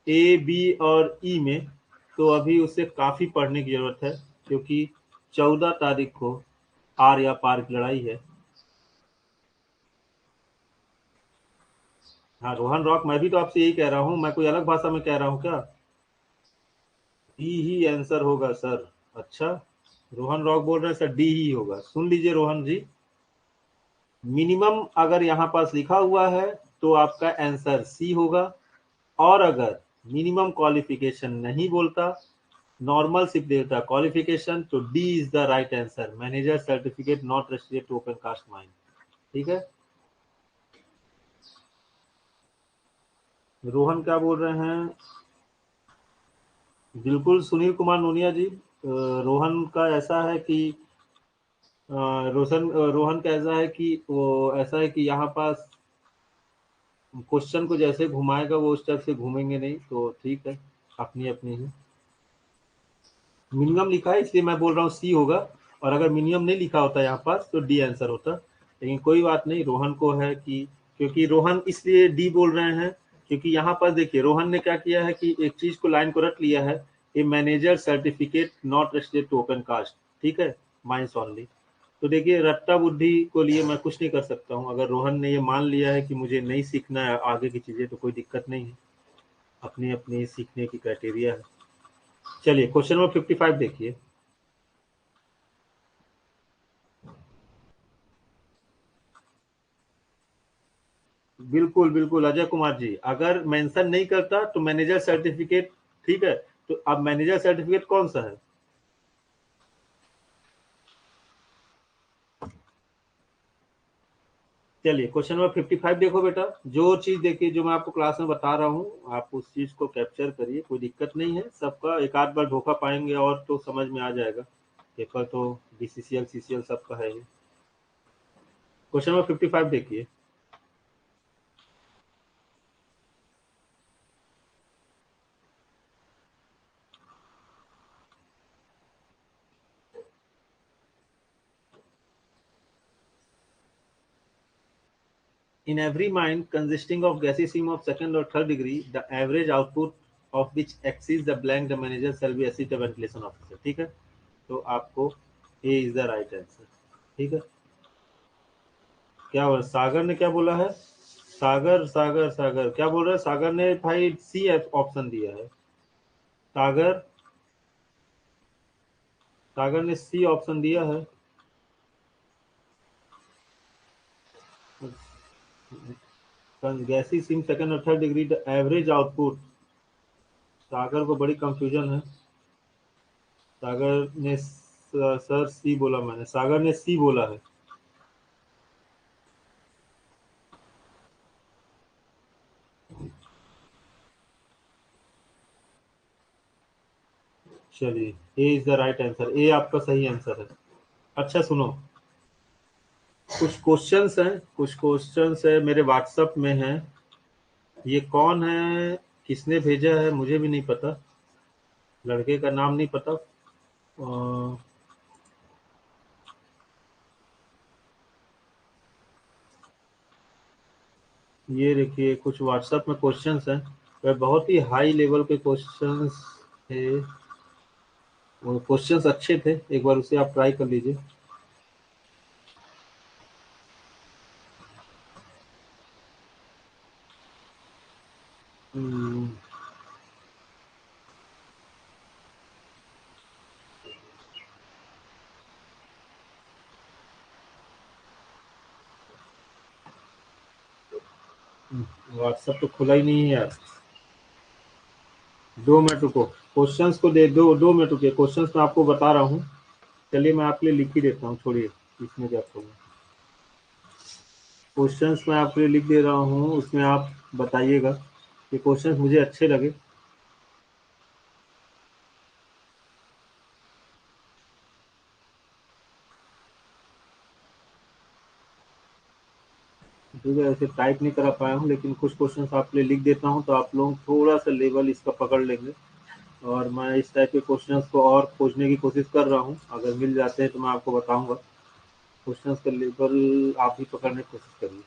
ए बी और ई में, तो अभी उसे काफी पढ़ने की जरूरत है, क्योंकि 14 तारीख को आर या पार की लड़ाई है। हाँ रोहन रॉक, मैं भी तो आपसे यही कह रहा हूँ, मैं कोई अलग भाषा में कह रहा हूँ क्या? डी ही आंसर होगा सर। अच्छा, रोहन रॉक बोल रहे हैं सर डी ही होगा। सुन लीजिए रोहन जी, मिनिमम अगर यहाँ पास लिखा हुआ है तो आपका आंसर सी होगा, और अगर मिनिमम क्वालिफिकेशन नहीं बोलता, नॉर्मल सिर्फ देता क्वालिफिकेशन, तो D is the right answer, manager certificate not restricted to open cast mine. ठीक है, रोहन क्या बोल रहे हैं? बिल्कुल सुनील कुमार नोनिया जी, रोहन का ऐसा है कि रोहन का ऐसा है कि वो ऐसा है कि यहाँ पास क्वेश्चन को जैसे घुमाएगा वो उस टाइप से घूमेंगे नहीं, तो ठीक है, अपनी अपनी ही। मिनिमम लिखा है इसलिए मैं बोल रहा हूँ सी होगा, और अगर मिनिमम नहीं लिखा होता यहाँ पास तो डी आंसर होता। लेकिन कोई बात नहीं, रोहन को है कि, क्योंकि रोहन इसलिए डी बोल रहे हैं क्योंकि यहाँ पर देखिए रोहन ने क्या किया है कि एक चीज को लाइन को रट लिया है, a manager certificate not restricted to open cast, ठीक है, माइंस ओनली। तो देखिए रट्टा बुद्धि को लिए मैं कुछ नहीं कर सकता हूँ, अगर रोहन ने ये मान लिया है कि मुझे नहीं सीखना है आगे की चीजें, तो कोई दिक्कत नहीं है, अपनी अपनी सीखने की क्राइटेरिया है। चलिए क्वेश्चन नंबर 55 देखिए। बिल्कुल बिल्कुल अजय कुमार जी, अगर मेंशन नहीं करता तो मैनेजर सर्टिफिकेट, ठीक है, तो अब मैनेजर सर्टिफिकेट कौन सा है? चलिए क्वेश्चन नंबर 55 देखो बेटा, जो चीज देखिए जो मैं आपको क्लास में बता रहा हूँ, आप उस चीज को कैप्चर करिए, कोई दिक्कत नहीं है, सबका एक आध बार धोखा पाएंगे और तो समझ में आ जाएगा, पेपर तो बीसीसीएल सीसीएल सबका है ही। क्वेश्चन नंबर 55 देखिए। In every mine consisting of gaseous stream of second or third degree, the average output of which exceeds the blank the manager shall be assist the ventilation officer। ठीक है, तो आपको ए is the right answer. ठीक है, क्या बोला सागर ने, क्या बोला है? सागर सागर सागर क्या बोल रहा है? सागर ने भाई सी ऑप्शन दिया है। सागर, सागर ने सी ऑप्शन दिया है। गैसी सिम सेकंड और third degree the average output, Sagar को बड़ी कंफ्यूजन है। सागर ने सर सी बोला, मैंने सागर ने सी बोला है। चलिए ए इज द राइट आंसर, ए आपका सही आंसर है। अच्छा सुनो, कुछ क्वेश्चंस हैं, कुछ क्वेश्चंस है मेरे व्हाट्सएप में हैं, ये कौन है, किसने भेजा है मुझे भी नहीं पता, लड़के का नाम नहीं पता। ये देखिए कुछ व्हाट्सएप में क्वेश्चंस हैं, वह बहुत ही हाई लेवल के क्वेश्चंस थे, वो क्वेश्चंस अच्छे थे, एक बार उसे आप ट्राई कर लीजिए। व्हाट्सएप तो खुला ही नहीं है यार, 2 मिनट रुको, क्वेश्चंस को दे दो, 2 मिनट रुकिए, क्वेश्चंस मैं आपको बता रहा हूँ। चलिए मैं आपके लिए लिख ही देता हूँ, छोड़िए, इसमें क्या करूँगा। क्वेश्चंस मैं आपके लिए लिख दे रहा हूँ, उसमें आप बताइएगा कि क्वेश्चंस मुझे अच्छे लगे। ठीक है, ऐसे टाइप नहीं करा पाया हूँ, लेकिन कुछ क्वेश्चंस आपके लिए लिख देता हूँ तो आप लोग थोड़ा सा लेवल इसका पकड़ लेंगे। और मैं इस टाइप के क्वेश्चंस को और खोजने की कोशिश कर रहा हूँ, अगर मिल जाते हैं तो मैं आपको बताऊंगा। क्वेश्चंस का लेवल आप भी पकड़ने की कोशिश करिए।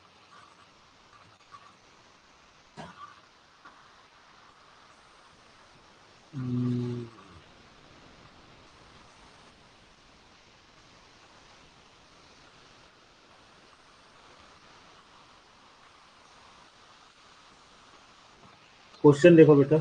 क्वेश्चन देखो बेटा।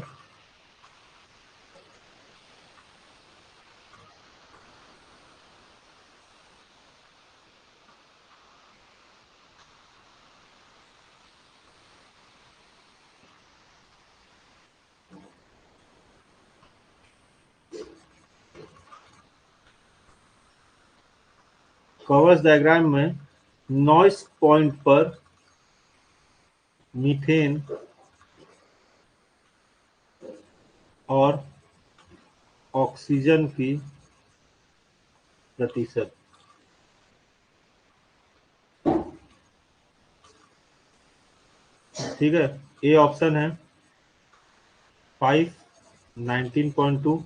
कवर्स डायग्राम में नॉइस पॉइंट पर मीथेन और ऑक्सीजन की प्रतिशत। ठीक है, ए ऑप्शन है 5, 19.2।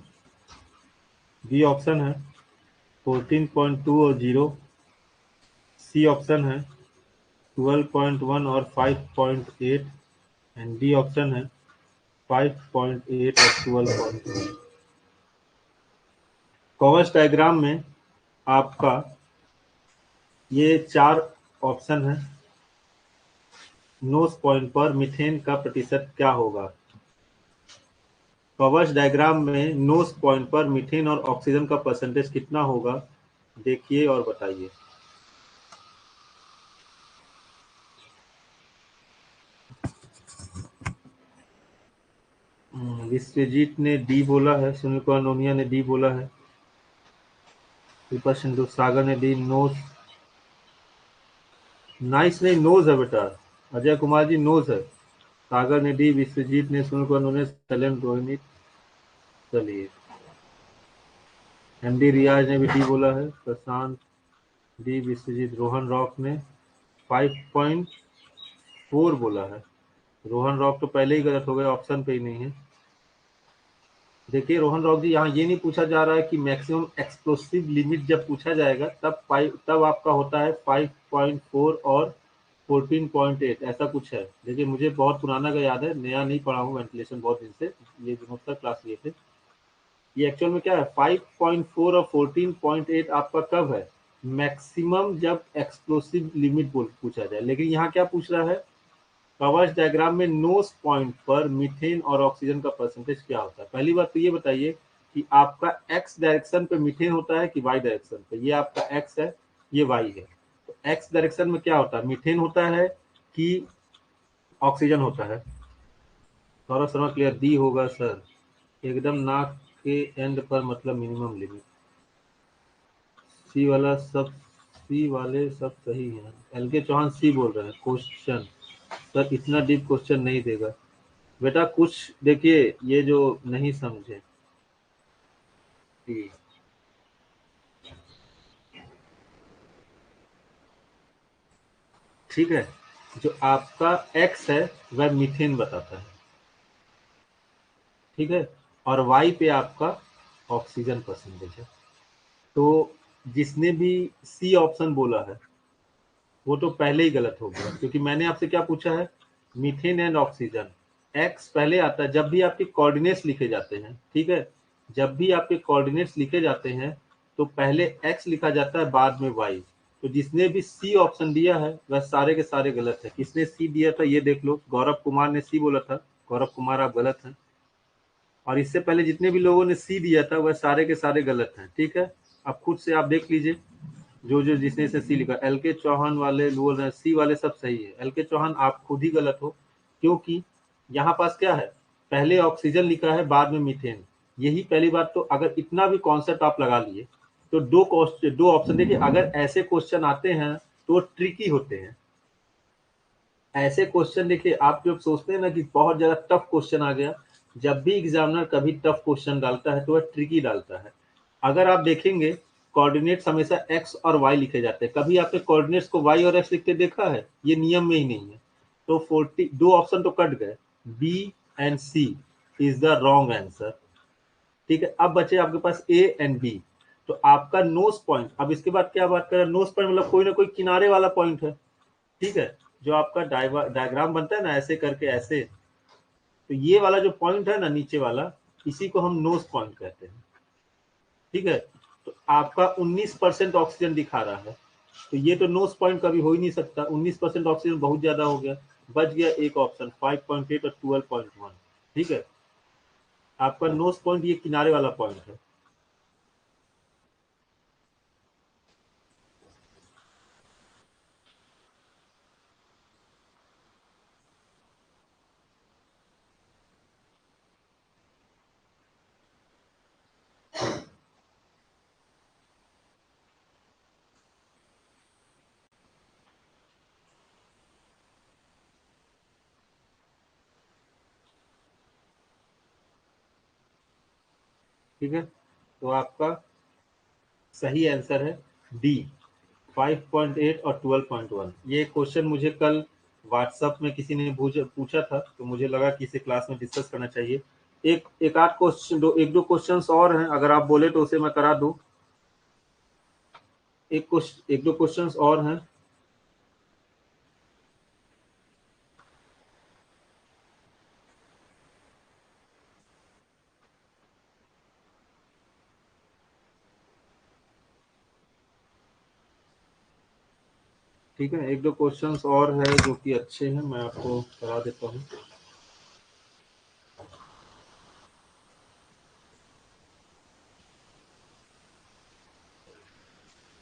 बी ऑप्शन है 14.2 और 0। सी ऑप्शन है 12.1 और 5.8। एंड डी ऑप्शन है 5.8 और 12.1। कवर्स डायग्राम में आपका ये 4 ऑप्शन है। नोस पॉइंट पर मीथेन का प्रतिशत क्या होगा? कवर्स डायग्राम में नोस पॉइंट पर मीथेन और ऑक्सीजन का परसेंटेज कितना होगा, देखिए और बताइए। विश्वजीत ने डी बोला है, सुनील कुमार नोनिया ने डी बोला है, कृपा सिंधु सागर ने डी नोज। नाइस नहीं, नोज है बेटा। अजय कुमार जी नोज है। सागर ने डी, विश्वजीत ने, सुनील कुमार नोनिया, सैलेम रोहित। चलिए, एमडी रियाज ने भी डी बोला है, प्रशांत डी, विश्वजीत, रोहन रॉक ने 5.4 बोला है। रोहन रॉक तो पहले ही गलत हो गया, ऑप्शन पे ही नहीं है। देखिए रोहन रॉक जी, यहाँ ये नहीं पूछा जा रहा है कि मैक्सिमम एक्सप्लोसिव लिमिट जब पूछा जाएगा तब आपका होता है 5.4 और 14.8, ऐसा कुछ है। देखिए मुझे बहुत पुराना का याद है, नया नहीं पढ़ा हूँ वेंटिलेशन बहुत दिन से, ये दिनों तक क्लास लिए थे। ये एक्चुअल में क्या है, 5.4 और 14.8 आपका कब है? मैक्सिमम जब एक्सप्लोसिव लिमिट पूछा जाए। लेकिन यहाँ क्या पूछ रहा है, कवर्स डायग्राम में नोस पॉइंट पर मीथेन और ऑक्सीजन का परसेंटेज क्या होता है? पहली बात तो ये बताइए कि आपका एक्स डायरेक्शन पे मीथेन होता है कि वाई डायरेक्शन पे? ये आपका एक्स है, ये वाई है। तो एक्स डायरेक्शन में क्या होता है, मीथेन होता है कि ऑक्सीजन होता है? सौरभ शर्मा क्लियर, डी होगा सर, एकदम नाक के एंड पर, मतलब मिनिमम लिमिट। सी वाला सब, सी वाले सब सही है। एल के चौहान सी बोल रहे हैं। क्वेश्चन सर इतना डीप क्वेश्चन नहीं देगा बेटा, कुछ देखिए ये जो नहीं समझे। ठीक है, जो आपका एक्स है वह मीथेन बताता है, ठीक है, और वाई पे आपका ऑक्सीजन परसेंटेज है। तो जिसने भी सी ऑप्शन बोला है वो तो पहले ही गलत हो गया, क्योंकि मैंने आपसे क्या पूछा है, मीथेन एंड ऑक्सीजन। एक्स पहले आता है जब भी आपके कोऑर्डिनेट्स लिखे जाते हैं, ठीक है, जब भी आपके कोऑर्डिनेट्स लिखे जाते हैं तो पहले एक्स लिखा जाता है, बाद में वाई। तो जिसने भी सी ऑप्शन दिया है वह सारे के सारे गलत है। किसने सी दिया था ये देख लो, गौरव कुमार ने सी बोला था। गौरव कुमार आप गलत हैं, और इससे पहले जितने भी लोगों ने सी दिया था वह सारे के सारे गलत हैं। ठीक है, अब खुद से आप देख लीजिए, जो जो जिसने से सी लिखा। एल के चौहान वाले बोल रहे हैं सी वाले सब सही है। एल के चौहान आप खुद ही गलत हो, क्योंकि यहाँ पास क्या है, पहले ऑक्सीजन लिखा है बाद में मीथेन। यही पहली बात। तो अगर इतना भी कॉन्सेप्ट आप लगा लिए तो दो ऑप्शन देखिए, अगर ऐसे क्वेश्चन आते हैं तो ट्रिकी होते हैं। ऐसे क्वेश्चन देखिए, आप जब सोचते हैं ना कि बहुत ज्यादा टफ क्वेश्चन आ गया, जब भी एग्जामिनर कभी टफ क्वेश्चन डालता है तो वह ट्रिकी डालता है। अगर आप देखेंगे कोऑर्डिनेट्स हमेशा एक्स और वाई लिखे जाते हैं। कभी आपने कोऑर्डिनेट्स को वाई और एक्स लिखते देखा है? ये नियम में ही नहीं है। तो 40 दो ऑप्शन तो कट गए, B and C is the wrong answer. ठीक है, अब बचे आपके पास ए एंड बी। तो आपका नोज पॉइंट, अब इसके बाद क्या बात करें, नोज पॉइंट मतलब कोई ना कोई किनारे वाला पॉइंट है। ठीक है, जो आपका डायग्राम बनता है ना ऐसे करके ऐसे, तो ये वाला जो पॉइंट है ना नीचे वाला, इसी को हम नोज पॉइंट कहते हैं। ठीक है, तो आपका 19% ऑक्सीजन दिखा रहा है, तो ये तो नोज पॉइंट कभी हो ही नहीं सकता। 19% ऑक्सीजन बहुत ज्यादा हो गया, बच गया एक ऑप्शन 5.8 और 12.1। ठीक है, आपका नोज पॉइंट ये किनारे वाला पॉइंट है। ठीक है, तो आपका सही आंसर है डी, 5.8 और 12.1। ये क्वेश्चन मुझे कल व्हाट्सएप में किसी ने पूछा था, तो मुझे लगा कि इसे क्लास में डिस्कस करना चाहिए। एक आध क्वेश्चन, एक दो क्वेश्चंस और हैं, अगर आप बोले तो उसे मैं करा दूं। एक दो क्वेश्चंस और हैं। ठीक है, एक दो क्वेश्चंस और है जो कि अच्छे हैं, मैं आपको करा देता हूँ।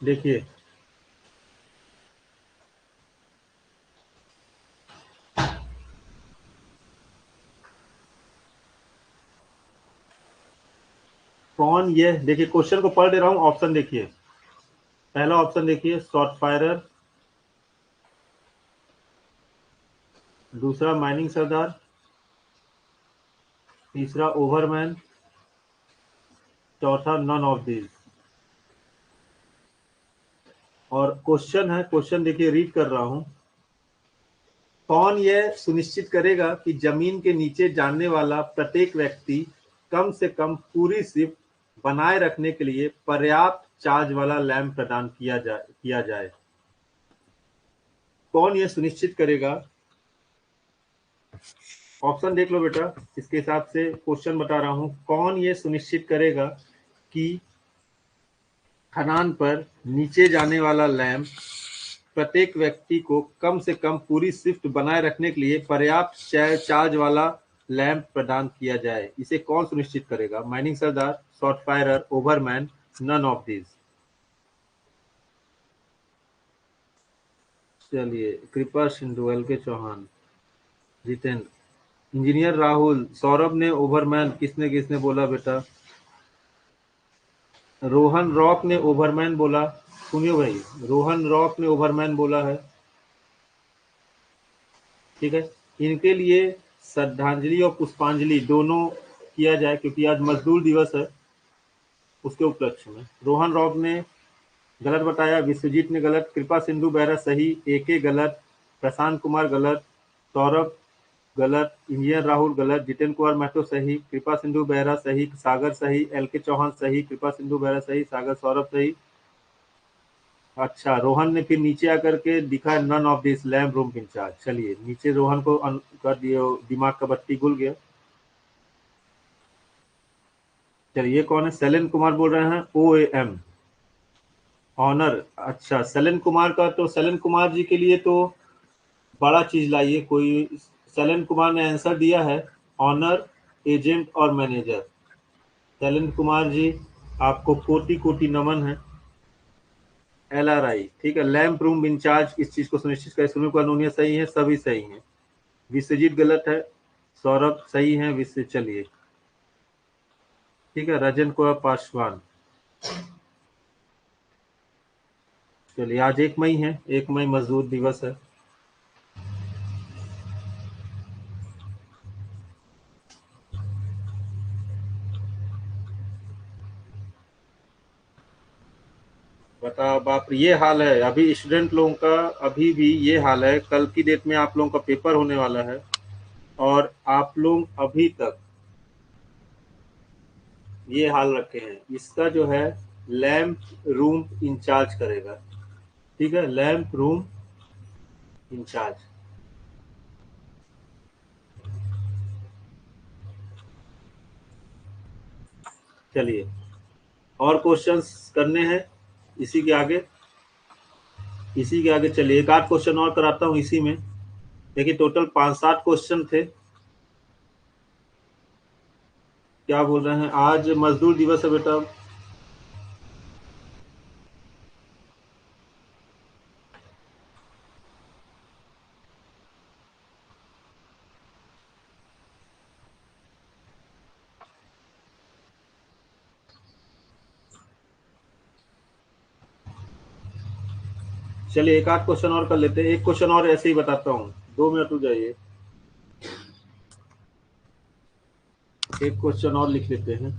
देखिए, कौन ये, देखिए क्वेश्चन को पढ़ दे रहा हूँ, ऑप्शन देखिए। पहला ऑप्शन देखिए, शॉर्ट फायरर। दूसरा माइनिंग सरदार। तीसरा ओवरमैन। चौथा नन ऑफ दिस। और क्वेश्चन है, क्वेश्चन देखिए रीड कर रहा हूं। कौन यह सुनिश्चित करेगा कि जमीन के नीचे जानने वाला प्रत्येक व्यक्ति कम से कम पूरी शिफ्ट बनाए रखने के लिए पर्याप्त चार्ज वाला लैंप प्रदान किया जाए? कौन यह सुनिश्चित करेगा? ऑप्शन देख लो बेटा, इसके हिसाब से क्वेश्चन बता रहा हूं। कौन यह सुनिश्चित करेगा कि खदान पर नीचे जाने वाला लैंप प्रत्येक व्यक्ति को कम से कम पूरी शिफ्ट बनाए रखने के लिए पर्याप्त चार्ज वाला लैंप प्रदान किया जाए? इसे कौन सुनिश्चित करेगा? Mining sardar, short firer, overman, none of this. चलिए, Kripa Sindhu, L K Chauhan, Jitendra, engineer Rahul, Saurabh ने ओवरमैन, किसने किसने बोला बेटा? रोहन रॉक ने ओवरमैन बोला। सुनियो भाई, रोहन रॉक ने ओवरमैन बोला है। ठीक है, इनके लिए श्रद्धांजलि और पुष्पांजलि दोनों किया जाए, क्योंकि आज मजदूर दिवस है, उसके उपलक्ष्य में। रोहन रॉक ने गलत बताया, विश्वजीत ने गलत, कृपा सिंधु बेहरा सही, एके गलत, प्रशांत कुमार गलत, सौरभ गलत, इंजीनियर राहुल गलत, जितेंद्र कुमार महतो सही, कृपा सिंधु बेहरा सही, सागर सही, एल के चौहान सही, कृपा सिंधु बेहरा सही, सागर सौरभ सही। अच्छा, रोहन ने फिर नीचे आकर के दिखा none of this lamp room incharge. चलिए, नीचे रोहन को कर दिए, दिमाग का बत्ती गुल गया। चलिए, ये कौन है? सैलन कुमार बोल रहे हैं, ओ ए एम, ऑनर। अच्छा, सैलन कुमार का, तो सैलन कुमार जी के लिए तो बड़ा चीज लाइए कोई। सैलन कुमार ने आंसर दिया है ऑनर, एजेंट और मैनेजर। सैलन कुमार जी, आपको कोटि कोटि नमन है। LRI, ठीक है, लैंप रूम इंचार्ज इस चीज को सुनिश्चित करे। सुनील कानूनिया सही है, सभी सही है। विश्वजीत गलत है, सौरभ सही है, विश्व। चलिए, ठीक है, रजन को पासवान। चलिए, आज 1 मई है, 1 मई मजदूर दिवस है। बताओ बाप रे, ये हाल है अभी स्टूडेंट लोगों का, अभी भी ये हाल है। कल की डेट में आप लोगों का पेपर होने वाला है और आप लोग अभी तक ये हाल रखे हैं। इसका जो है लैंप रूम इंचार्ज करेगा, ठीक है, लैंप रूम इंचार्ज। चलिए और क्वेश्चंस करने हैं इसी के आगे, इसी के आगे चलिए एक आध क्वेश्चन और कराता हूँ इसी में। देखिए टोटल 5-7 क्वेश्चन थे। क्या बोल रहे हैं, आज मजदूर दिवस है बेटा। चलिए एक आध क्वेश्चन और कर लेते हैं, एक क्वेश्चन और ऐसे ही बताता हूँ, 2 मिनट रुक जाइए, एक क्वेश्चन और लिख लेते हैं।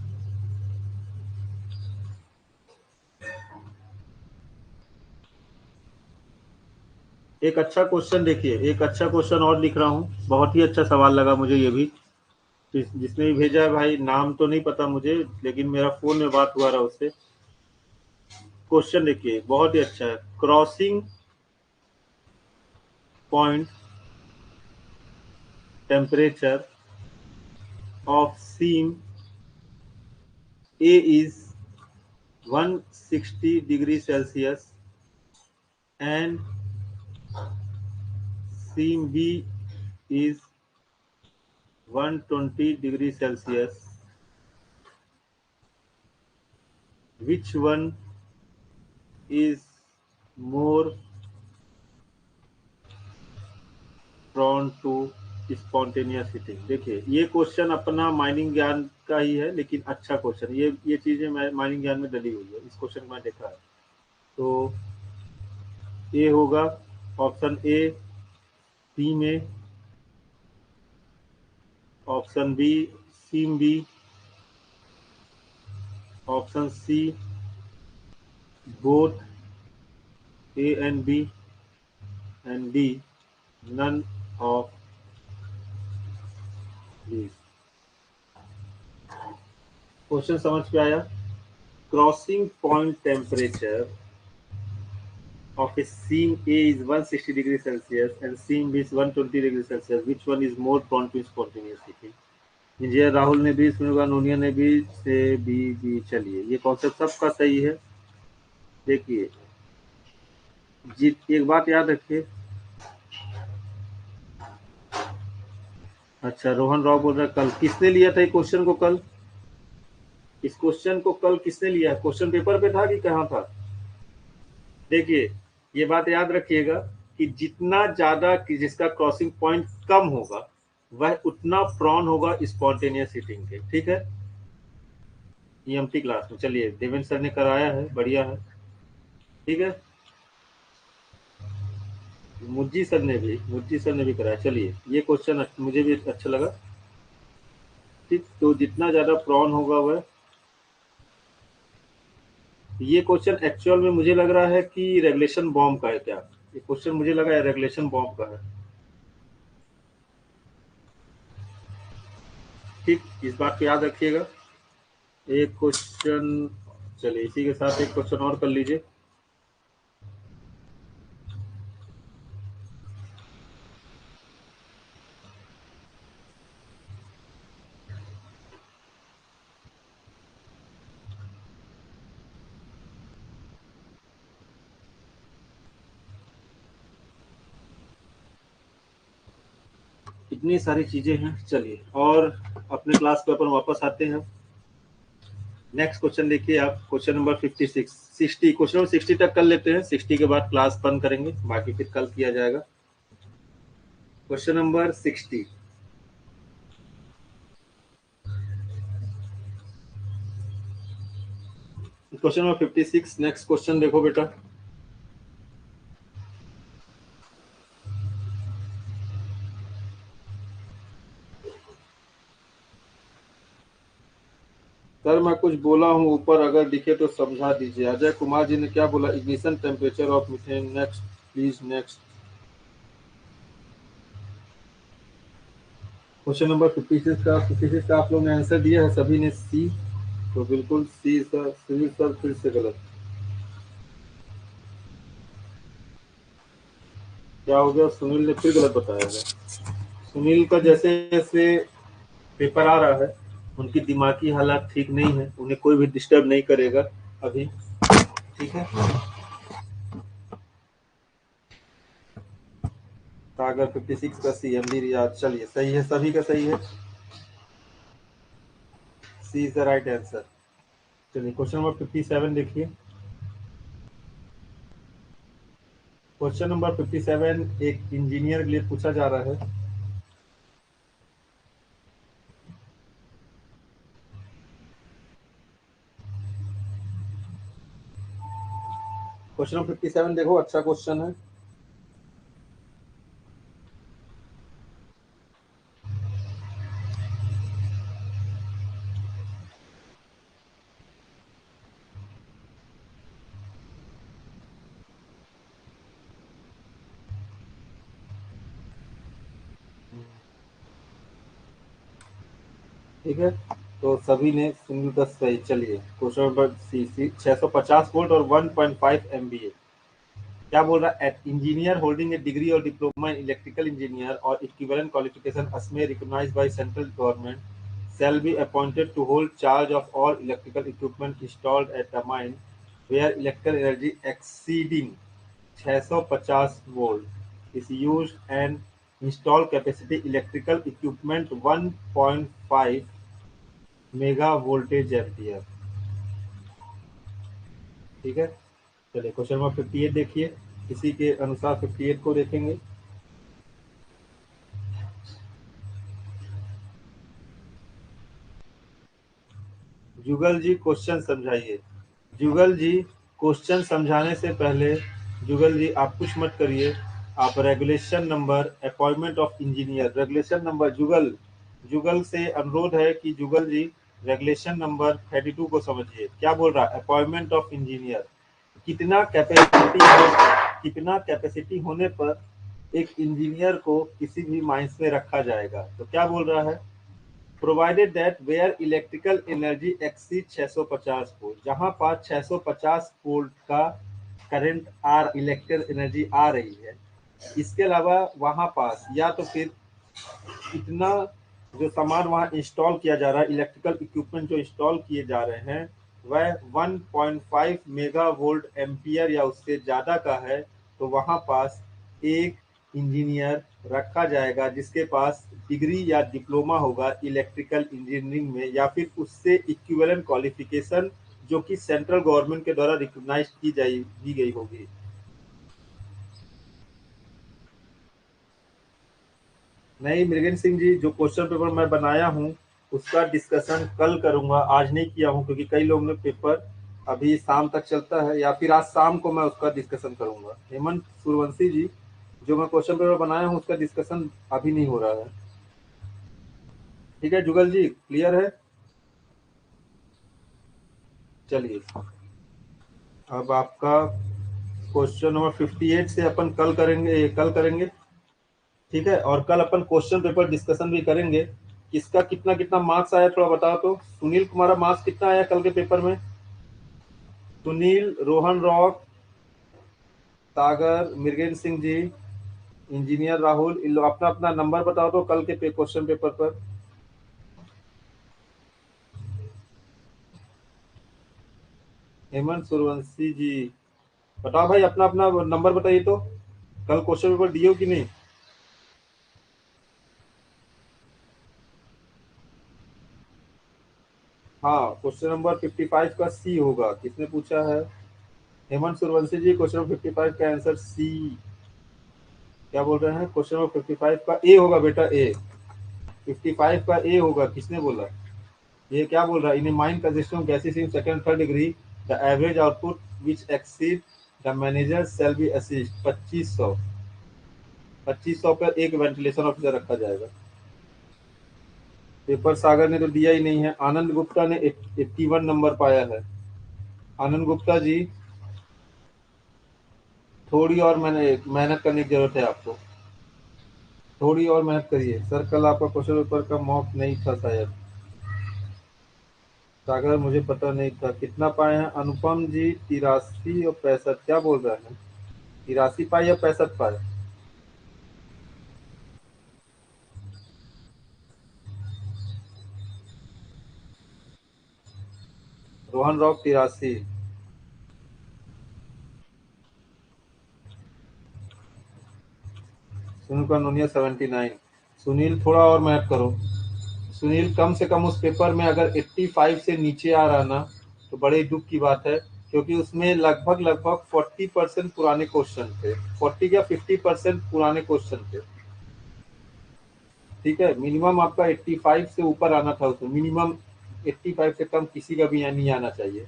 एक अच्छा क्वेश्चन देखिए, एक अच्छा क्वेश्चन और लिख रहा हूँ, बहुत ही अच्छा सवाल लगा मुझे ये भी। जिसने भी भेजा है भाई, नाम तो नहीं पता मुझे, लेकिन मेरा फोन में बात हुआ रहा उससे। क्वेश्चन देखिए बहुत ही अच्छा है। Crossing point temperature of seam A is 160 degree Celsius and seam B is 120 degree Celsius. Which one is more prone to spontaneous heating? देखिए ये क्वेश्चन अपना माइनिंग ज्ञान का ही है, लेकिन अच्छा क्वेश्चन, ये चीजें माइनिंग ज्ञान में डली हुई है, इस क्वेश्चन में देखा है। तो ए होगा ऑप्शन ए सी में, option B seam B, option C both A and B, and D none of these। Question समझ में आया? Crossing point temperature of a seam A is 160 degrees Celsius and seam B is 120 degrees Celsius, which one is more prone to spontaneous heating? Engineer Rahul ने भी, सुनिगा नोनिया ने भी, से भी चलिए ये कॉन्सेप्ट सबका सही है। देखिए जीत एक बात याद रखिए। अच्छा रोहन राव बोल रहा है कल किसने लिया था ये क्वेश्चन को, कल इस क्वेश्चन को कल किसने लिया, क्वेश्चन पेपर पे था कि कहाँ था? देखिए ये बात याद रखिएगा कि जितना ज्यादा कि जिसका क्रॉसिंग पॉइंट कम होगा वह उतना प्रॉन होगा स्पॉन्टेनियस हीटिंग के, ठीक है। ईएमटी क्लास में चलिए देवेंद्र सर ने कराया है, बढ़िया है, ठीक है। मुज्जी सर ने भी कराया। चलिए ये क्वेश्चन मुझे भी अच्छा लगा, ठीक। तो जितना ज्यादा प्रॉन होगा वह, ये क्वेश्चन एक्चुअल में मुझे लग रहा है कि रेगुलेशन बॉम्ब का है क्या, ये क्वेश्चन मुझे लगा है रेगुलेशन बॉम्ब का है, ठीक, इस बात को याद रखिएगा। एक क्वेश्चन, चलिए इसी के साथ एक क्वेश्चन और कर लीजिए। इतनी सारी चीजें हैं, चलिए और अपने क्लास पे अपन वापस आते हैं। नेक्स्ट क्वेश्चन देखिए आप, क्वेश्चन नंबर 56 60, क्वेश्चन नंबर 60 तक कर लेते हैं, 60 के बाद क्लास बंद करेंगे, बाकी फिर कल किया जाएगा। Question number 60, question number 56, next question देखो बेटा। सर मैं कुछ बोला हूँ ऊपर, अगर दिखे तो समझा दीजिए। अजय कुमार जी ने क्या बोला? Ignition temperature of methane. Next please, next. Question number 56 का आप लोग ने आंसर दिया है सभी ने सी, तो बिल्कुल सी सर। सुनील सर फिर से गलत। क्या हो गया? सुनील ने फिर गलत बताया है। सुनील का जैसे जैसे पेपर आ रहा है, उनकी दिमागी हालात ठीक नहीं है, उन्हें कोई भी डिस्टर्ब नहीं करेगा अभी, ठीक है। सागर 56 का सी, एमडी रियाज। चलिए सही है, सभी का सही है। सी इज द राइट आंसर। चलिए क्वेश्चन नंबर 57 देखिए। क्वेश्चन नंबर 57 एक इंजीनियर के लिए पूछा जा रहा है। क्वेश्चन नंबर 57 देखो, अच्छा क्वेश्चन है। ठीक है, तो सभी ने सिंगल का सही। चलिए question number C C 650 volt और 1.5 एमबीए। क्या बोल रहा है? इंजीनियर होल्डिंग ए डिग्री और डिप्लोमा इन इलेक्ट्रिकल इंजीनियर और equivalent qualification as may recognised by central government shall be appointed to hold charge of all electrical equipment installed at the mine where electrical energy exceeding 650 volt is used and install capacity electrical equipment 1.5 mega voltage ampere. ठीक है, चलिए question number 58 देखिए। इसी के अनुसार 58 को देखेंगे। जुगल जी question समझाइए। जुगल जी क्वेश्चन समझाने से पहले, जुगल जी आप कुछ मत करिए। आप regulation number appointment of engineer, regulation number, Jugal Jugal से अनुरोध है कि जुगल जी रेगुलेशन नंबर 32 को समझिए। क्या बोल रहा है? Appointment of engineer. कितना कैपेसिटी हो, कितना कैपेसिटी होने पर एक इंजीनियर को किसी भी माइंस में रखा जाएगा? तो क्या बोल रहा है? Provided that where electrical energy exceed 650 volt, जहां पास 650 वोल्ट का करंट इलेक्ट्रिकल एनर्जी आ रही है, इसके अलावा वहां पास या तो फिर इतना जो सामान वहां इंस्टॉल किया जा रहा है, इलेक्ट्रिकल इक्विपमेंट जो इंस्टॉल किए जा रहे हैं, वह 1.5 मेगा वोल्ट एम्पियर या उससे ज्यादा का है, तो वहां पास एक इंजीनियर रखा जाएगा जिसके पास डिग्री या डिप्लोमा होगा इलेक्ट्रिकल इंजीनियरिंग में, या फिर उससे इक्विवेलेंट क्वालिफिकेशन जो कि सेंट्रल गवर्नमेंट के द्वारा रिकॉग्नाइज की गई होगी। नहीं मृगेंद्र सिंह जी, जो क्वेश्चन पेपर मैं बनाया हूँ उसका डिस्कशन कल करूंगा, आज नहीं किया हूँ क्योंकि कई लोगों ने पेपर अभी शाम तक चलता है, या फिर आज शाम को मैं उसका डिस्कशन करूंगा। हेमंत सूर्यवंशी जी, जो मैं क्वेश्चन पेपर बनाया हूँ उसका डिस्कशन अभी नहीं हो रहा है। ठीक है जुगल जी, क्लियर है? चलिए अब आपका क्वेश्चन नंबर 58 से अपन कल करेंगे। ठीक है, और कल अपन क्वेश्चन पेपर डिस्कशन भी करेंगे। किसका कितना कितना मार्क्स आया थोड़ा बताओ तो। सुनील, तुम्हारा मार्क्स कितना आया कल के पेपर में? सुनील, रोहन रॉक, सागर, मृगेंद्र सिंह जी, इंजीनियर राहुल, इन लोग अपना अपना नंबर बताओ तो कल के क्वेश्चन पेपर पर। हेमंत सूर्यवंशी जी, बताओ भाई, अपना अपना नंबर बताइए तो। कल क्वेश्चन पेपर दिए हो कि नहीं? हाँ, क्वेश्चन नंबर 55 का सी होगा। किसने पूछा है? हेमंत सूर्यवंशी जी, क्वेश्चन नंबर 55 का आंसर सी। क्या बोल रहे हैं? क्वेश्चन नंबर 55 का ए होगा बेटा, ए। 55 का ए होगा। किसने बोला? ये क्या बोल रहा है? In mind consisting of gases in second third degree, the average output which exceed the manager shall be assist 2500। 2500 पर एक वेंटिलेशन ऑफिसर रखा जाएगा। पेपर सागर ने तो दिया ही नहीं है। आनंद गुप्ता ने 81 नंबर पाया है। आनंद गुप्ता जी, थोड़ी और मेहनत करने की जरूरत है आपको, थोड़ी और मेहनत करिए। सर कल आपका क्वेश्चन पेपर का मॉक नहीं था शायद। सागर मुझे पता नहीं था। कितना पाए हैं अनुपम जी? 83 और 65, क्या बोल रहे हैं? 83 पाए या 65 पाए? रोहन रॉक 83, सुनील कनोनिया 79। सुनील थोड़ा और मेहनत करो। सुनील कम से कम उस पेपर में अगर 85 से नीचे आ रहा ना, तो बड़े दुख की बात है, क्योंकि उसमें लगभग लगभग 40% पुराने क्वेश्चन थे। 40 या 50% पुराने क्वेश्चन थे। ठीक है, मिनिमम आपका 85 से ऊपर आना था उसमें, मिनिमम 85 से कम किसी का भी यहाँ नहीं आना चाहिए।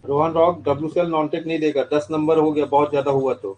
रोहन रॉक WCL नॉनटेक नहीं देगा, 10 नंबर हो गया बहुत ज्यादा हुआ तो।